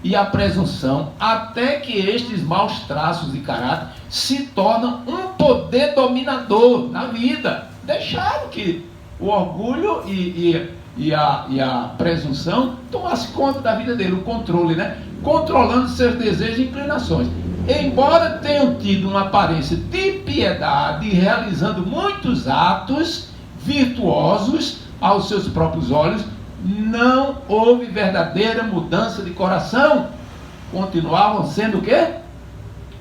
[SPEAKER 1] e a presunção, até que estes maus traços de caráter se tornam um poder dominador na vida. Deixaram que o orgulho e a presunção tomasse conta da vida dele, o controle, né? Controlando seus desejos e inclinações. Embora tenham tido uma aparência de piedade, realizando muitos atos virtuosos aos seus próprios olhos, não houve verdadeira mudança de coração. Continuavam sendo o quê?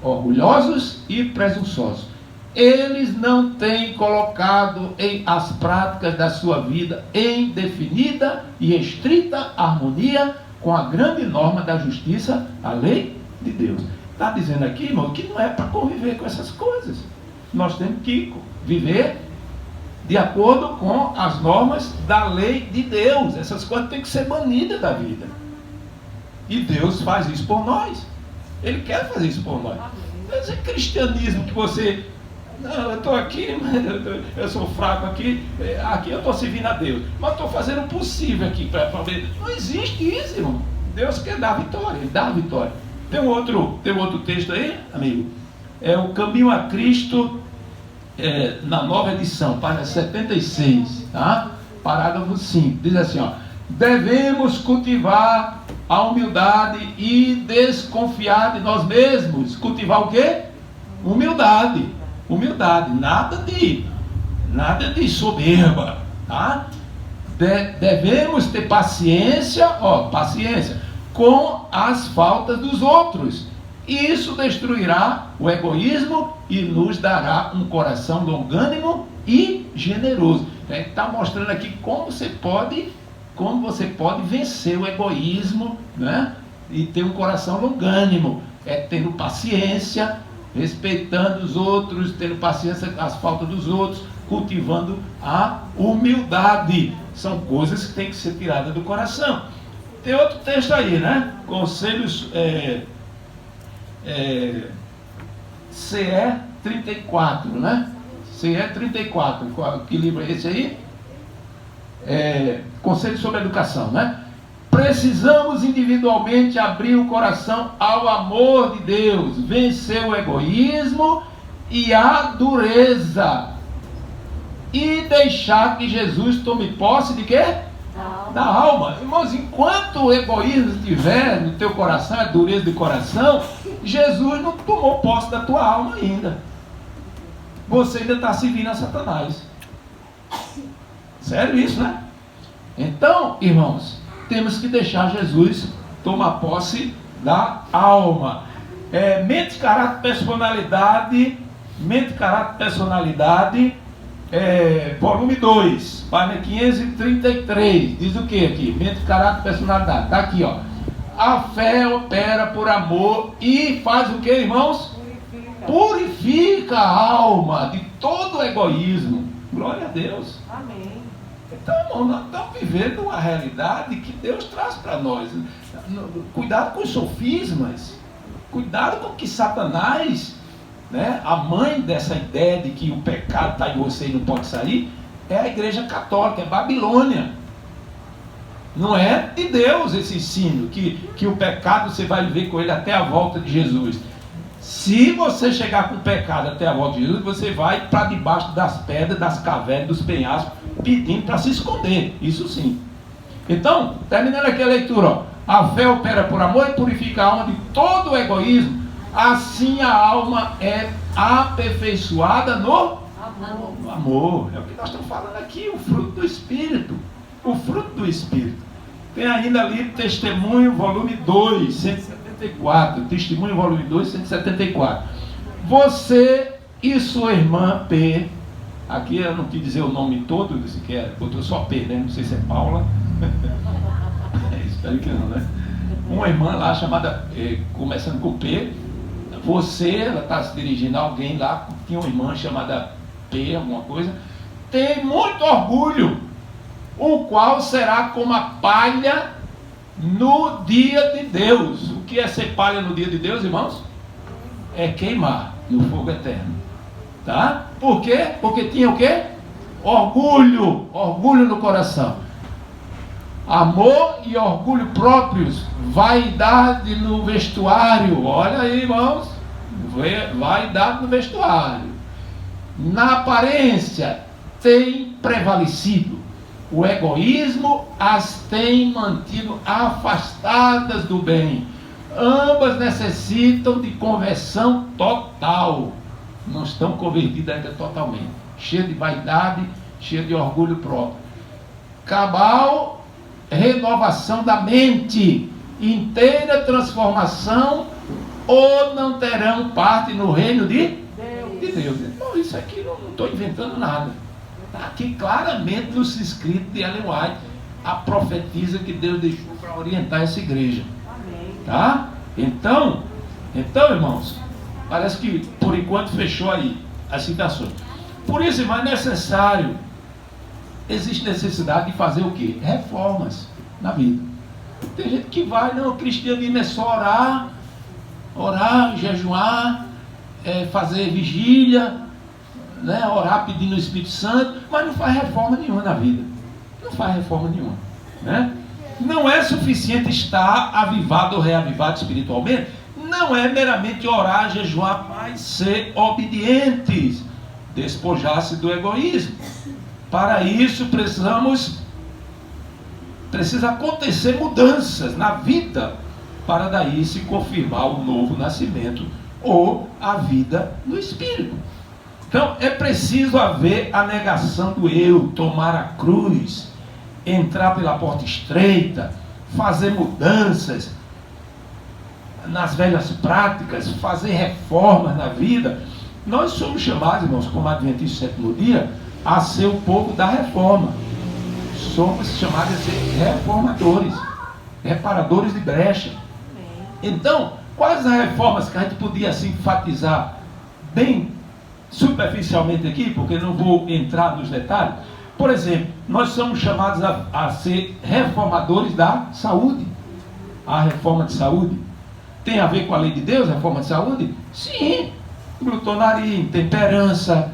[SPEAKER 1] Orgulhosos e presunçosos. Eles não têm colocado em as práticas da sua vida em definida e estrita harmonia com a grande norma da justiça, a lei de Deus. Está dizendo aqui, irmão, que não é para conviver com essas coisas. Nós temos que viver de acordo com as normas da lei de Deus. Essas coisas têm que ser banidas da vida. E Deus faz isso por nós. Ele quer fazer isso por nós. Esse cristianismo que você... Não, eu estou aqui, eu sou fraco aqui eu estou servindo a Deus. Mas estou fazendo o possível aqui para ver. Não existe isso, irmão. Deus quer dar vitória, Ele dá a vitória. Tem um outro texto aí, amigo. É o Caminho a Cristo, na nova edição, página 76, tá? Parágrafo 5. Diz assim, ó: devemos cultivar a humildade e desconfiar de nós mesmos. Cultivar o quê? Humildade. Humildade. Nada de soberba, tá? Devemos ter paciência, paciência com as faltas dos outros. Isso destruirá o egoísmo e nos dará um coração longânimo e generoso. Está mostrando aqui como você pode vencer o egoísmo, né? E ter um coração longânimo, tendo paciência, respeitando os outros, tendo paciência com as faltas dos outros, cultivando a humildade. São coisas que têm que ser tiradas do coração. Tem outro texto aí, né? Conselhos CE 34, né? CE 34, que livro é esse aí? Conselho sobre Educação, né? Precisamos individualmente abrir o coração ao amor de Deus, vencer o egoísmo e a dureza, e deixar que Jesus tome posse de quê? Da alma. Irmãos, enquanto o egoísmo estiver no teu coração, a dureza de coração, Jesus não tomou posse da tua alma ainda. Você ainda está servindo a Satanás. Sério isso, né? Então, irmãos, temos que deixar Jesus tomar posse da alma. Mente, caráter, personalidade. Mente, caráter, personalidade. Volume 2, página 533. Diz o que aqui? Mente, caráter, personalidade. Está aqui, ó. A fé opera por amor e faz o que, irmãos? Purifica a alma de todo egoísmo. Glória a Deus.
[SPEAKER 2] Amém.
[SPEAKER 1] Então, irmão, nós estamos vivendo uma realidade que Deus traz para nós. Cuidado com os sofismas. Cuidado com que Satanás, né, a mãe dessa ideia de que o pecado está em você e não pode sair, é a Igreja Católica, é Babilônia. Não é de Deus esse ensino, que o pecado você vai viver com ele até a volta de Jesus. Se você chegar com o pecado até a volta de Jesus, você vai para debaixo das pedras, das cavernas, dos penhascos, pedindo para se esconder. Isso sim. Então, terminando aqui a leitura, ó. A fé opera por amor e purifica a alma de todo o egoísmo. Assim a alma é aperfeiçoada no amor. É o que nós estamos falando aqui, o fruto do Espírito. O fruto do Espírito. Tem ainda ali Testemunho, volume 2, 174. Testemunho, volume 2, 174. Você e sua irmã P. Aqui eu não quis dizer o nome todo, sequer, botou só P, né? Não sei se é Paula. Espero que não, né? Uma irmã lá chamada, começando com P. Você, ela está se dirigindo a alguém lá, tinha uma irmã chamada P, alguma coisa. Tem muito orgulho, o qual será como a palha no dia de Deus. O que é ser palha no dia de Deus, irmãos? É queimar no fogo eterno. Tá? Por quê? Porque tinha o quê? Orgulho. Orgulho no coração. Amor e orgulho próprios. Vaidade no vestuário. Olha aí, irmãos. Vaidade no vestuário. Na aparência tem prevalecido. O egoísmo as tem mantido afastadas do bem. Ambas necessitam de conversão total. Não estão convertidas ainda totalmente. Cheio de vaidade, cheio de orgulho próprio. Cabal, renovação da mente. Inteira transformação, ou não terão parte no reino de Deus. Não, isso aqui não estou inventando nada. Está aqui claramente nos escritos de Ellen White, a profetisa que Deus deixou para orientar essa igreja. Tá? Então, Então, irmãos, parece que por enquanto fechou aí as citações. Por isso, irmão, é necessário, existe necessidade de fazer o quê? Reformas na vida. Tem gente que vai, não, o cristianismo é só orar, jejuar, fazer vigília, né, orar pedindo o Espírito Santo, mas não faz reforma nenhuma na vida. Não faz reforma nenhuma, né? Não é suficiente estar avivado ou reavivado espiritualmente. Não é meramente orar, jejuar, mas ser obedientes, despojar-se do egoísmo. Para isso precisa acontecer mudanças na vida, para daí se confirmar o novo nascimento ou a vida no Espírito. Então é preciso haver a negação do eu, tomar a cruz, entrar pela porta estreita, fazer mudanças nas velhas práticas, fazer reformas na vida. Nós somos chamados, irmãos, como Adventistas do Sétimo Dia, a ser o povo da reforma. Somos chamados a ser reformadores, reparadores de brecha. Então, quais as reformas que a gente podia assim enfatizar bem superficialmente aqui, porque não vou entrar nos detalhes? Por exemplo, nós somos chamados a ser reformadores da saúde. A reforma de saúde tem a ver com a lei de Deus, a reforma de saúde? Sim. Glutonaria, intemperança,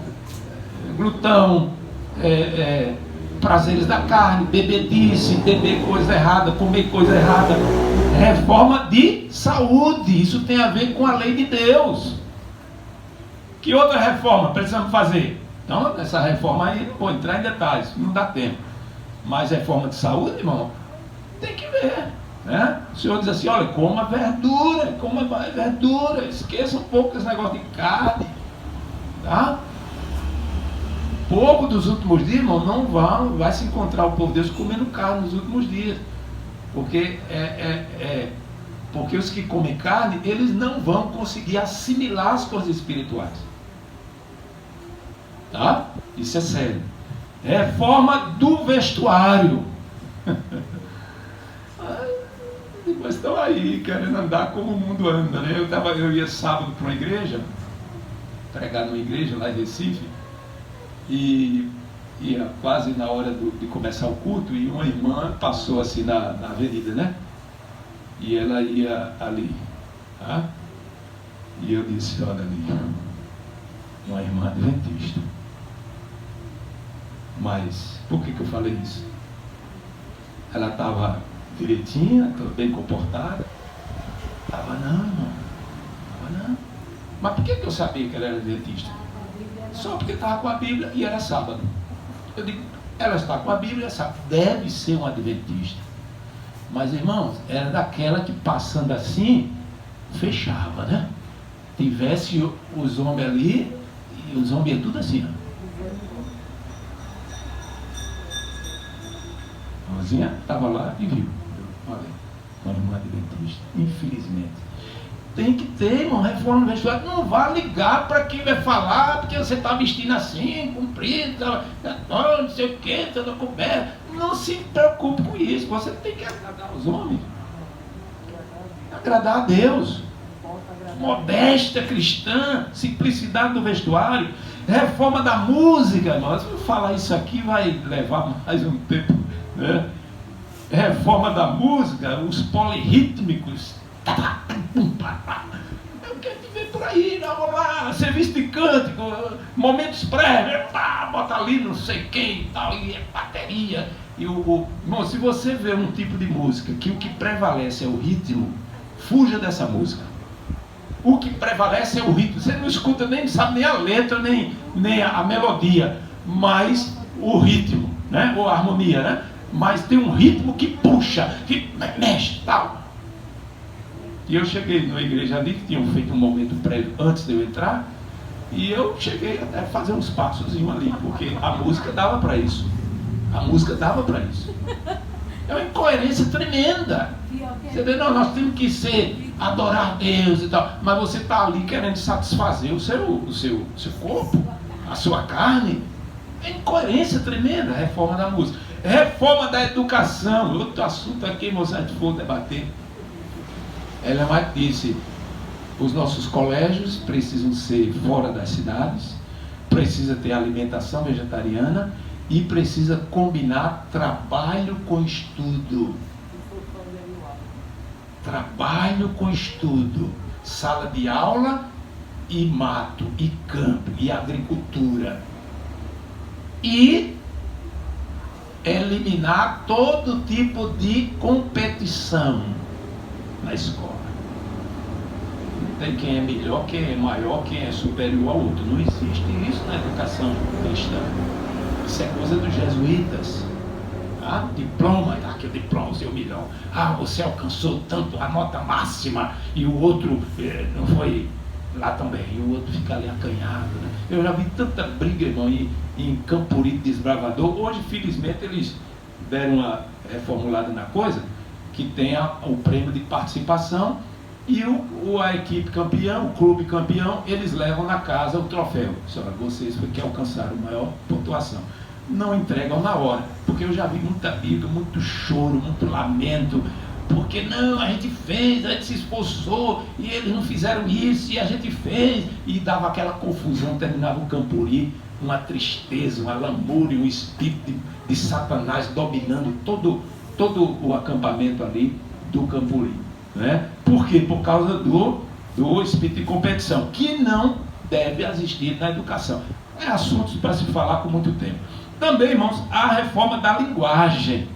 [SPEAKER 1] glutão, prazeres da carne, bebedice, beber coisa errada, comer coisa errada. Reforma de saúde, isso tem a ver com a lei de Deus. Que outra reforma precisamos fazer? Então, essa reforma aí, não vou entrar em detalhes, não dá tempo. Mas reforma de saúde, irmão, tem que ver, né? O Senhor diz assim, olha, coma mais verdura, esqueça um pouco desse negócio de carne, tá? O povo dos últimos dias, irmão, não vai se encontrar o povo de Deus comendo carne nos últimos dias. Porque os que comem carne, eles não vão conseguir assimilar as coisas espirituais. Tá? Isso é sério. Reforma do vestuário. Mas estão aí querendo andar como o mundo anda, né? Eu ia sábado para uma igreja, pregar numa igreja lá em Recife, e ia quase na hora de começar o culto, e uma irmã passou assim na avenida, né? E ela ia ali, tá? E eu disse, olha ali, uma irmã adventista. Mas por que eu falei isso? Ela estava direitinha, bem comportada. Estava não. Mas por que eu sabia que ela era adventista? Só porque estava com a Bíblia e era sábado. Eu digo, ela está com a Bíblia, sabe? Deve ser um adventista. Mas, irmãos, era daquela que passando assim, fechava, né? Tivesse os homens ali, e os homens tudo assim, ó. A irmãzinha estava lá e viu. Olha, uma irmã adventista, infelizmente. Tem que ter, irmão, reforma no vestuário. Não vá ligar para quem vai falar, porque você está vestindo assim, comprido, não sei o que, toda coberta. Não se preocupe com isso. Você tem que agradar os homens. Agradar a Deus. Modéstia cristã, simplicidade do vestuário, reforma da música, irmão. Se eu falar isso aqui, vai levar mais um tempo, né? Reforma da música, os polirrítmicos. Eu quero te ver por aí, não, lá, serviço de cântico, momentos prévios, bota ali não sei quem e tal, e bateria. Irmão, se você vê um tipo de música que o que prevalece é o ritmo, fuja dessa música. O que prevalece é o ritmo. Você não escuta, nem sabe nem a letra, nem a melodia, mas o ritmo, né? Ou a harmonia, né? Mas tem um ritmo que puxa, que mexe, tal. E eu cheguei na igreja ali, que tinham feito um momento prévio antes de eu entrar, e eu cheguei até fazer uns passozinhos ali, porque a música dava para isso. A música dava para isso. É uma incoerência tremenda. Você vê, não, nós temos que adorar a Deus e tal, mas você está ali querendo satisfazer o seu corpo, a sua carne. É incoerência tremenda. Reforma da música. Reforma da educação. Outro assunto aqui, moçada, se for debater. Ela mais disse, Os nossos colégios precisam ser fora das cidades, precisa ter alimentação vegetariana e precisa combinar trabalho com estudo. Trabalho com estudo, sala de aula e mato, e campo, e agricultura. E eliminar todo tipo de competição na escola. Não tem quem é melhor, quem é maior, quem é superior ao outro. Não existe isso na educação cristã. Isso é coisa dos jesuítas. Tá? Diploma, aqui o diploma, seu melhor. Você alcançou tanto a nota máxima e o outro não foi lá também. E o outro fica ali acanhado. Né? Eu já vi tanta briga, irmão, em Campuri de Desbravador. Hoje, felizmente, eles deram uma reformulada na coisa, que tem o prêmio de participação e a equipe campeã, o clube campeão, eles levam na casa o troféu. Olha, vocês que alcançaram a maior pontuação. Não entregam na hora, porque eu já vi muita briga, muito choro, muito lamento, porque não, a gente fez, a gente se esforçou e eles não fizeram isso e a gente fez, e dava aquela confusão, terminava o Campuri, uma tristeza, uma lamúria, um espírito de Satanás dominando todo o acampamento ali do Campuri, né? Por quê? Por causa do espírito de competição, que não deve existir na educação. É assunto para se falar por muito tempo. Também, irmãos, a reforma da linguagem,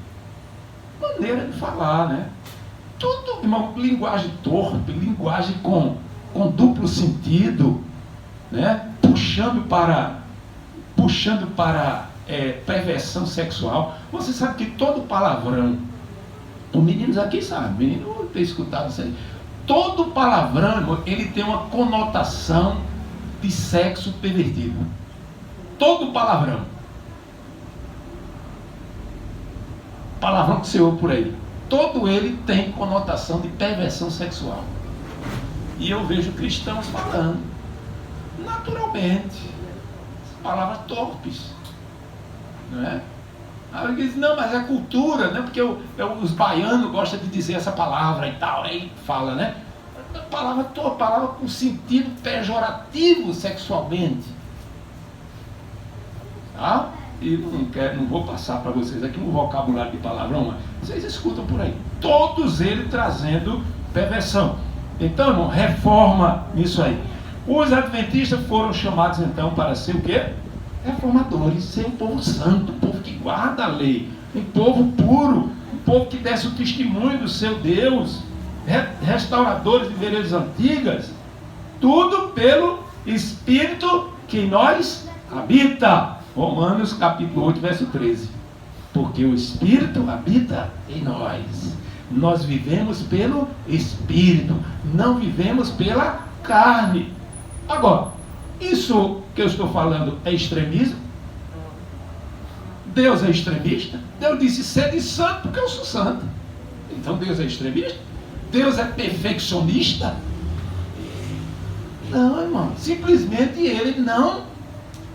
[SPEAKER 1] maneira de falar, né? Tudo, irmão, linguagem torpe, linguagem com duplo sentido, né? Puxando para perversão sexual. Você sabe que todo palavrão, os meninos aqui sabem, menino não tem escutado isso aí. Todo palavrão, irmão, ele tem uma conotação de sexo pervertido. Todo palavrão. Palavrão que você ouve por aí, todo ele tem conotação de perversão sexual. E eu vejo cristãos falando naturalmente palavras torpes, não é? Aí ele diz, não, mas é cultura, né? Porque os baianos gostam de dizer essa palavra e tal, aí fala, né? Palavra torpe, palavra com sentido pejorativo sexualmente, tá? E não vou passar para vocês aqui um vocabulário de palavrão, mas vocês escutam por aí. Todos eles trazendo perversão. Então, irmão, reforma nisso aí. Os adventistas foram chamados então para ser o quê? Reformadores, ser um povo santo, um povo que guarda a lei, um povo puro, um povo que desse o testemunho do seu Deus, restauradores de veredas antigas, tudo pelo Espírito que em nós habita. Romanos capítulo 8, verso 13. Porque o Espírito habita em nós. Nós vivemos pelo Espírito, não vivemos pela carne. Agora, isso que eu estou falando é extremismo? Deus é extremista? Deus disse, sede santo porque eu sou santo. Então Deus é extremista? Deus é perfeccionista? Não, irmão. Simplesmente ele não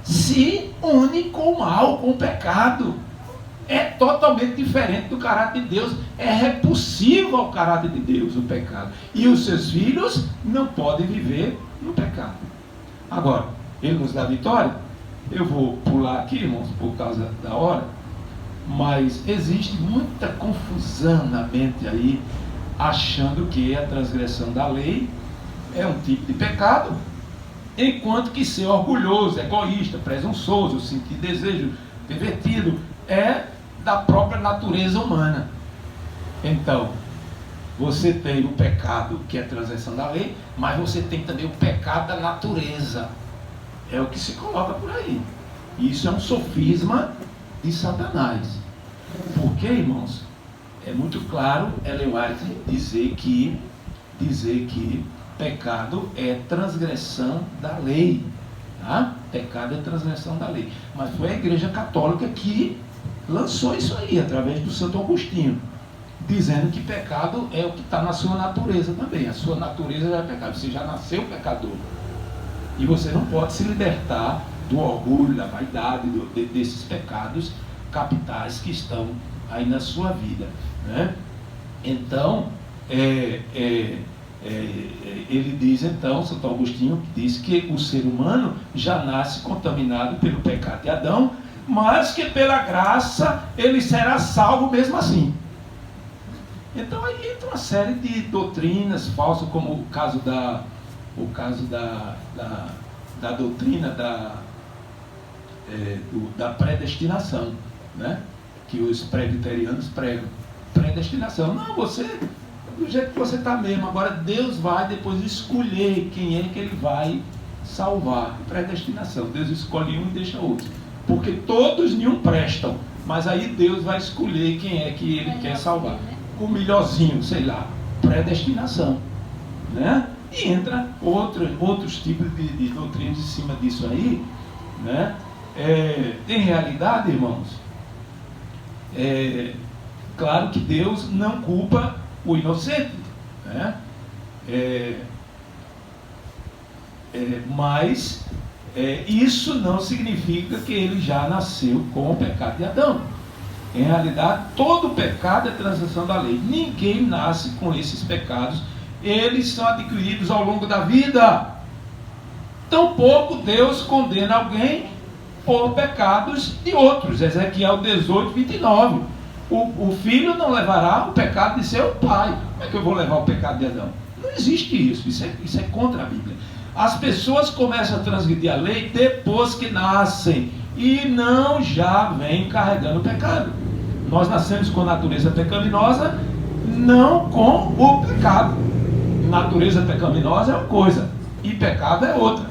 [SPEAKER 1] se une com o mal, com o pecado. É totalmente diferente do caráter de Deus. É repulsivo ao caráter de Deus o pecado. E os seus filhos não podem viver no pecado. Agora, ele nos dá vitória? Eu vou pular aqui, irmãos, por causa da hora. Mas existe muita confusão na mente aí, achando que a transgressão da lei é um tipo de pecado, enquanto que ser orgulhoso, egoísta, presunçoso, sentir desejo pervertido é da própria natureza humana. Então, você tem o pecado que é a transgressão da lei, mas você tem também o pecado da natureza. É o que se coloca por aí. Isso é um sofisma de Satanás. Porque, irmãos, é muito claro Ellen White dizer que pecado é transgressão da lei, tá? Pecado é transgressão da lei. Mas foi a Igreja Católica que lançou isso aí, através do Santo Agostinho, dizendo que pecado é o que está na sua natureza também. A sua natureza já é pecado, você já nasceu pecador. E você não pode se libertar do orgulho, da vaidade, desses pecados capitais que estão aí na sua vida, né? Então, ele diz então, Santo Agostinho diz que o ser humano já nasce contaminado pelo pecado de Adão, mas que pela graça ele será salvo mesmo assim. Então aí entra uma série de doutrinas falsas, como o caso da doutrina da predestinação, né? Que os presbiterianos pregam. Predestinação. Não, você, do jeito que você está mesmo, agora Deus vai depois escolher quem é que ele vai salvar. Predestinação. Deus escolhe um e deixa outro. Porque todos nenhum prestam, mas aí Deus vai escolher quem é que ele quer salvar. O melhorzinho, sei lá, predestinação, né? E entra outros tipos de doutrinas em cima disso aí, né? Em realidade, irmãos, claro que Deus não culpa o inocente, né? Mas isso não significa que ele já nasceu com o pecado de Adão. Em realidade, todo pecado é transação da lei. Ninguém nasce com esses pecados. Eles são adquiridos ao longo da vida. Tampouco Deus condena alguém por pecados de outros. Ezequiel 18, 29. O filho não levará o pecado de seu pai. Como é que eu vou levar o pecado de Adão? Não existe isso. Isso é contra a Bíblia. As pessoas começam a transgredir a lei depois que nascem e não já vêm carregando o pecado. Nós nascemos com natureza pecaminosa, não com o pecado. Natureza pecaminosa é uma coisa e pecado é outra,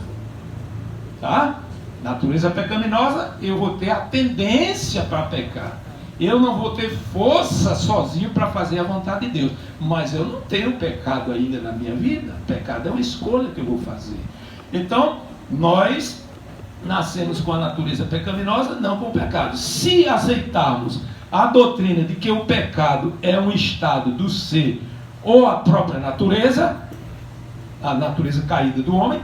[SPEAKER 1] tá? Natureza pecaminosa, eu vou ter a tendência para pecar. Eu não vou ter força sozinho para fazer a vontade de Deus. Mas eu não tenho pecado ainda na minha vida. Pecado é uma escolha que eu vou fazer. Então, nós nascemos com a natureza pecaminosa, não com o pecado. Se aceitarmos a doutrina de que o pecado é um estado do ser ou a própria natureza, a natureza caída do homem,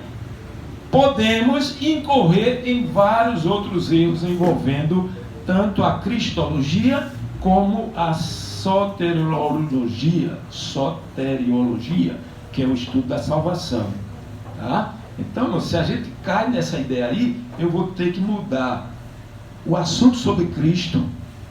[SPEAKER 1] podemos incorrer em vários outros erros envolvendo tanto a cristologia como a soteriologia, que é o estudo da salvação, tá? Então, se a gente cai nessa ideia aí, eu vou ter que mudar o assunto sobre Cristo.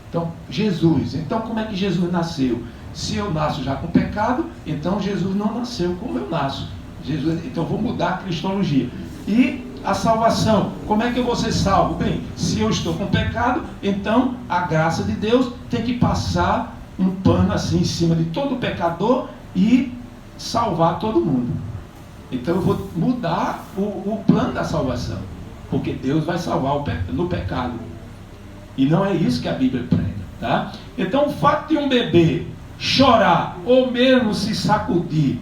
[SPEAKER 1] Então, Jesus. Então, como é que Jesus nasceu? Se eu nasço já com pecado, então Jesus não nasceu como eu nasço. Então, eu vou mudar a cristologia. E a salvação, como é que eu vou ser salvo? Bem, se eu estou com pecado, então a graça de Deus tem que passar um pano assim em cima de todo pecador e salvar todo mundo. Então eu vou mudar o plano da salvação, porque Deus vai salvar no pecado. E não é isso que a Bíblia prega, tá? Então o fato de um bebê chorar ou mesmo se sacudir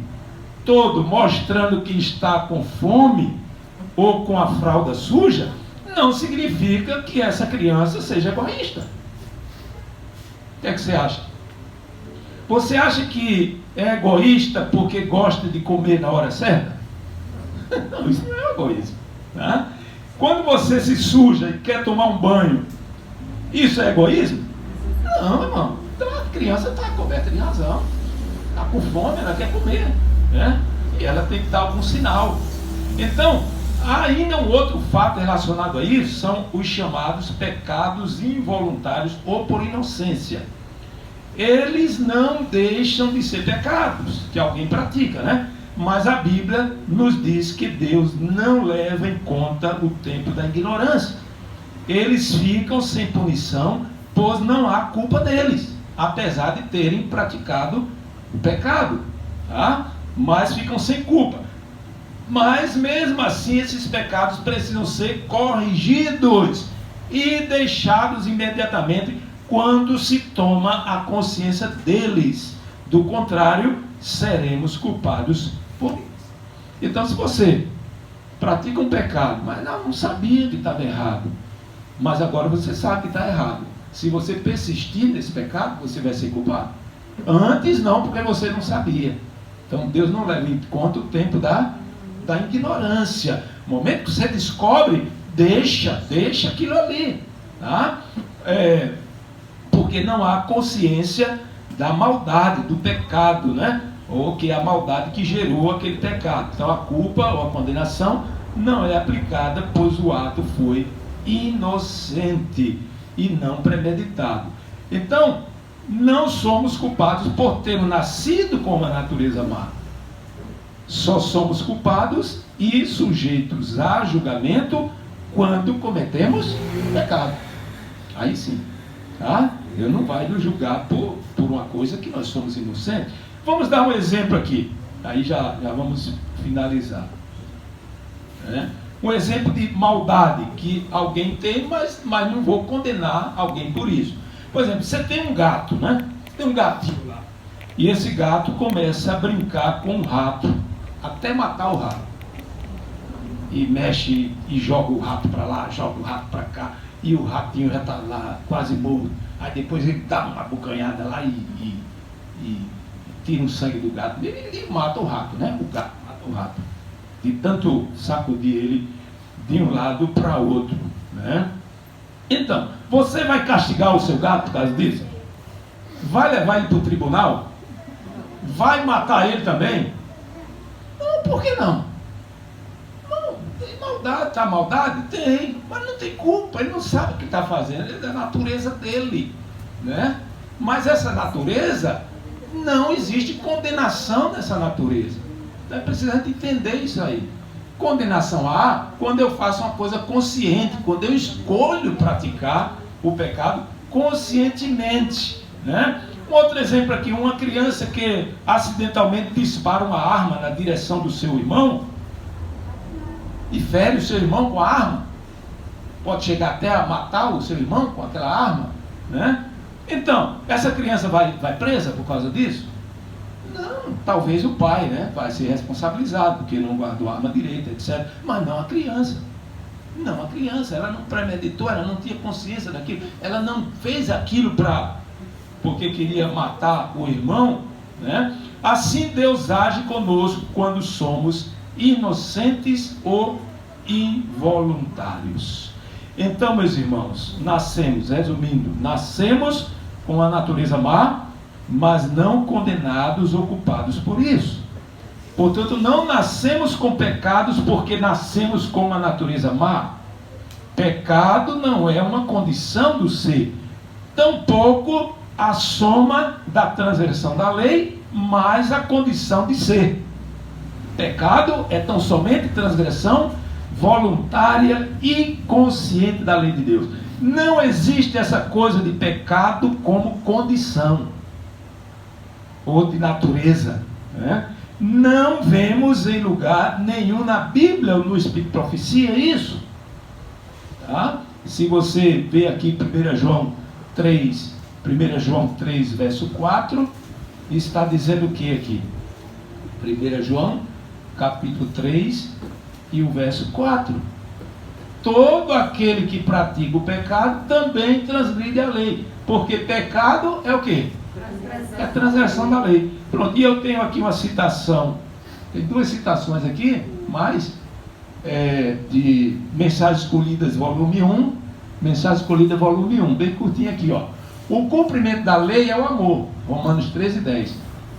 [SPEAKER 1] todo mostrando que está com fome ou com a fralda suja, não significa que essa criança seja egoísta. O que é que você acha? Você acha que é egoísta porque gosta de comer na hora certa? Não, isso não é egoísmo, tá? Quando você se suja e quer tomar um banho, isso é egoísmo? Não, irmão. Então a criança está coberta de razão. Está com fome, ela quer comer, né? E ela tem que dar algum sinal. Então, ainda um outro fato relacionado a isso são os chamados pecados involuntários ou por inocência. Eles não deixam de ser pecados que alguém pratica, né? Mas a Bíblia nos diz que Deus não leva em conta o tempo da ignorância. Eles ficam sem punição, pois não há culpa deles, apesar de terem praticado o pecado, tá? Mas ficam sem culpa. Mas mesmo assim esses pecados precisam ser corrigidos e deixados imediatamente quando se toma a consciência deles. Do contrário, seremos culpados por eles. Então, se você pratica um pecado, mas não sabia que estava errado, mas agora você sabe que está errado, se você persistir nesse pecado, você vai ser culpado. Antes não, porque você não sabia. Então Deus não leva em conta o tempo da ignorância. No momento que você descobre, deixa aquilo ali, tá? Porque não há consciência da maldade, do pecado, né? ou que é a maldade que gerou aquele pecado. Então a culpa ou a condenação não é aplicada, pois o ato foi inocente e não premeditado. Então, não somos culpados por termos nascido com uma natureza má. Só somos culpados e sujeitos a julgamento quando cometemos pecado. Aí sim, tá? Deus não vai nos julgar por uma coisa que nós somos inocentes. Vamos dar um exemplo aqui, aí já vamos finalizar. Um exemplo de maldade que alguém tem, mas não vou condenar alguém por isso. Por exemplo, você tem um gato, né? Tem um gatinho lá. E esse gato começa a brincar com um rato, até matar o rato. E mexe e joga o rato para lá, joga o rato para cá. E o ratinho já está lá, quase morto. Aí depois ele dá uma bucanhada lá e tira o sangue do gato. E mata o rato, né? O gato mata o rato. De tanto sacudir ele de um lado para outro, né? Então, você vai castigar o seu gato por causa disso? Vai levar ele para o tribunal? Vai matar ele também? Não, por que não? Não, tem maldade, tá maldade? Tem, mas não tem culpa, ele não sabe o que está fazendo, é da natureza dele, né? Mas essa natureza, não existe condenação nessa natureza. Então é preciso a gente entender isso aí. Condenação há quando eu faço uma coisa consciente, quando eu escolho praticar o pecado conscientemente, né? Um outro exemplo aqui, uma criança que acidentalmente dispara uma arma na direção do seu irmão e fere o seu irmão com a arma, pode chegar até a matar o seu irmão com aquela arma, né? Então, essa criança vai presa por causa disso? Não, talvez o pai, né, vai ser responsabilizado porque não guardou a arma direita, etc. Mas não a criança. Não a criança, ela não premeditou, ela não tinha consciência daquilo, ela não fez aquilo porque queria matar o irmão, né? Assim Deus age conosco quando somos inocentes ou involuntários. Então, meus irmãos, resumindo, nascemos com a natureza má, mas não condenados ou culpados por isso. Portanto, não nascemos com pecados porque nascemos com uma natureza má. Pecado não é uma condição do ser, tampouco a soma da transgressão da lei, mas a condição de ser. Pecado é tão somente transgressão voluntária e consciente da lei de Deus. Não existe essa coisa de pecado como condição ou de natureza, né? Não vemos em lugar nenhum na Bíblia ou no Espírito de Profecia isso, tá? Se você vê aqui 1 João 3, verso 4, está dizendo o que aqui? 1 João, capítulo 3 e o verso 4. Todo aquele que pratica o pecado também transgride a lei, porque pecado é o quê? É a transgressão da lei. Pronto, e eu tenho aqui uma citação, tem duas citações aqui, mais de Mensagens Escolhidas, volume 1, Mensagens Escolhidas, volume 1, bem curtinho aqui, ó. O cumprimento da lei é o amor, Romanos 13:10.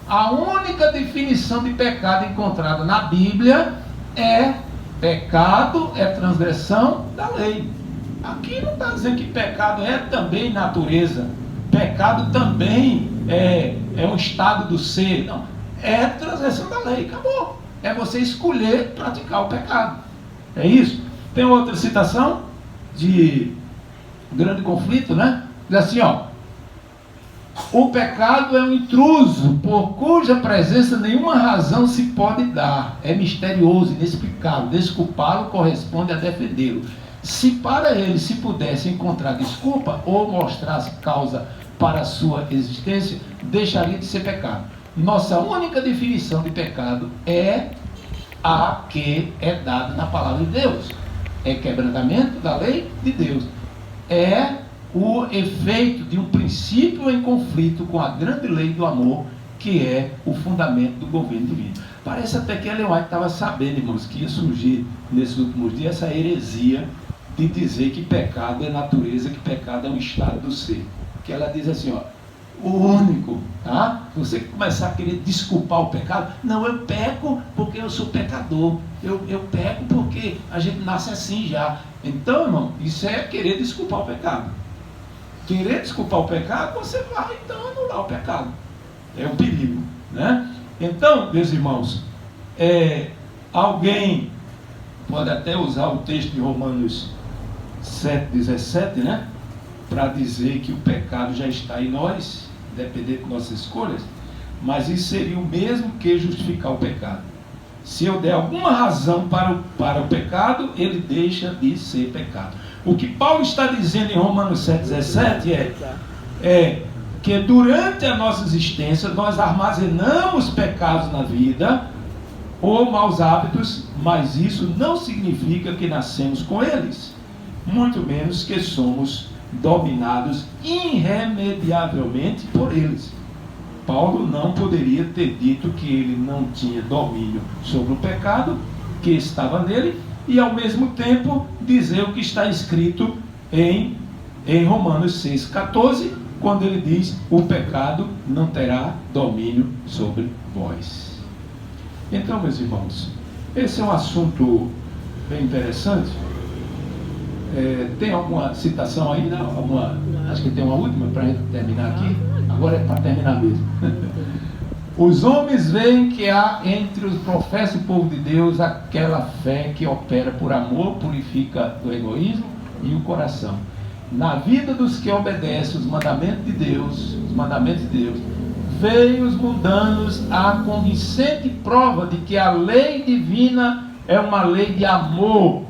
[SPEAKER 1] A única definição de pecado encontrada na Bíblia é pecado é transgressão da lei. Aqui não está dizendo que pecado é também natureza, pecado também é um estado do ser. Não, é transgressão da lei, acabou. É você escolher praticar o pecado. É isso. Tem outra citação de Grande Conflito, né? Diz assim, ó: o pecado é um intruso, por cuja presença nenhuma razão se pode dar. É misterioso, inexplicável. Desculpá-lo corresponde a defendê-lo. Se para ele se pudesse encontrar desculpa ou mostrasse causa para a sua existência, deixaria de ser pecado. Nossa única definição de pecado é a que é dada na palavra de Deus. É quebrantamento da lei de Deus. É o efeito de um princípio em conflito com a grande lei do amor, que é o fundamento do governo divino. Parece até que Ellen White estava sabendo, irmãos, que ia surgir nesses últimos dias essa heresia de dizer que pecado é natureza, que pecado é um estado do ser. Que ela diz assim, ó: o único, tá? Você começar a querer desculpar o pecado, não, eu peco porque eu sou pecador, eu peco porque a gente nasce assim já. Então, irmão, isso é querer desculpar o pecado. Querer desculpar o pecado, você vai então anular o pecado. É um perigo, né? Então, meus irmãos, alguém pode até usar o texto de Romanos 7,17, né? Para dizer que o pecado já está em nós, dependendo de nossas escolhas, mas isso seria o mesmo que justificar o pecado. Se eu der alguma razão para o pecado, ele deixa de ser pecado. O que Paulo está dizendo em Romanos 7,17 é que durante a nossa existência nós armazenamos pecados na vida ou maus hábitos, mas isso não significa que nascemos com eles, muito menos que somos dominados irremediavelmente por eles. Paulo não poderia ter dito que ele não tinha domínio sobre o pecado que estava nele e ao mesmo tempo dizer o que está escrito em Romanos 6,14, quando ele diz: o pecado não terá domínio sobre vós. Então, meus irmãos, esse é um assunto bem interessante. Tem alguma citação aí? Não? Acho que tem uma última para a gente terminar aqui. Agora é para terminar mesmo. Os homens veem que há entre os profetas do povo de Deus aquela fé que opera por amor, purifica do egoísmo e o coração. Na vida dos que obedecem os mandamentos de Deus, veem os mundanos a convincente prova de que a lei divina é uma lei de amor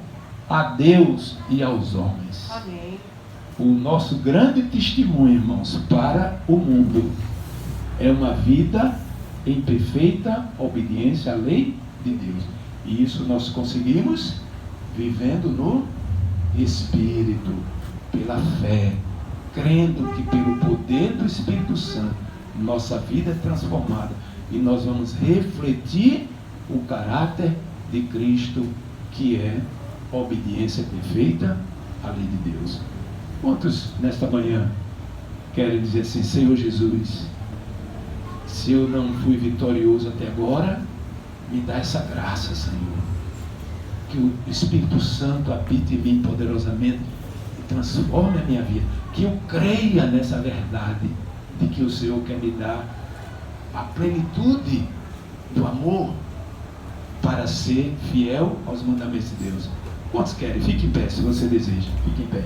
[SPEAKER 1] a Deus e aos homens. Amém. O nosso grande testemunho, irmãos, para o mundo é uma vida em perfeita obediência à lei de Deus. E isso nós conseguimos vivendo no Espírito, pela fé, crendo que pelo poder do Espírito Santo nossa vida é transformada e nós vamos refletir o caráter de Cristo, que é obediência perfeita à lei de Deus. Quantos nesta manhã querem dizer assim: Senhor Jesus, se eu não fui vitorioso até agora, me dá essa graça, Senhor, que o Espírito Santo habite em mim poderosamente e transforme a minha vida, que eu creia nessa verdade de que o Senhor quer me dar a plenitude do amor para ser fiel aos mandamentos de Deus. Quantos querem? Fique em pé, se você deseja. Fique em pé.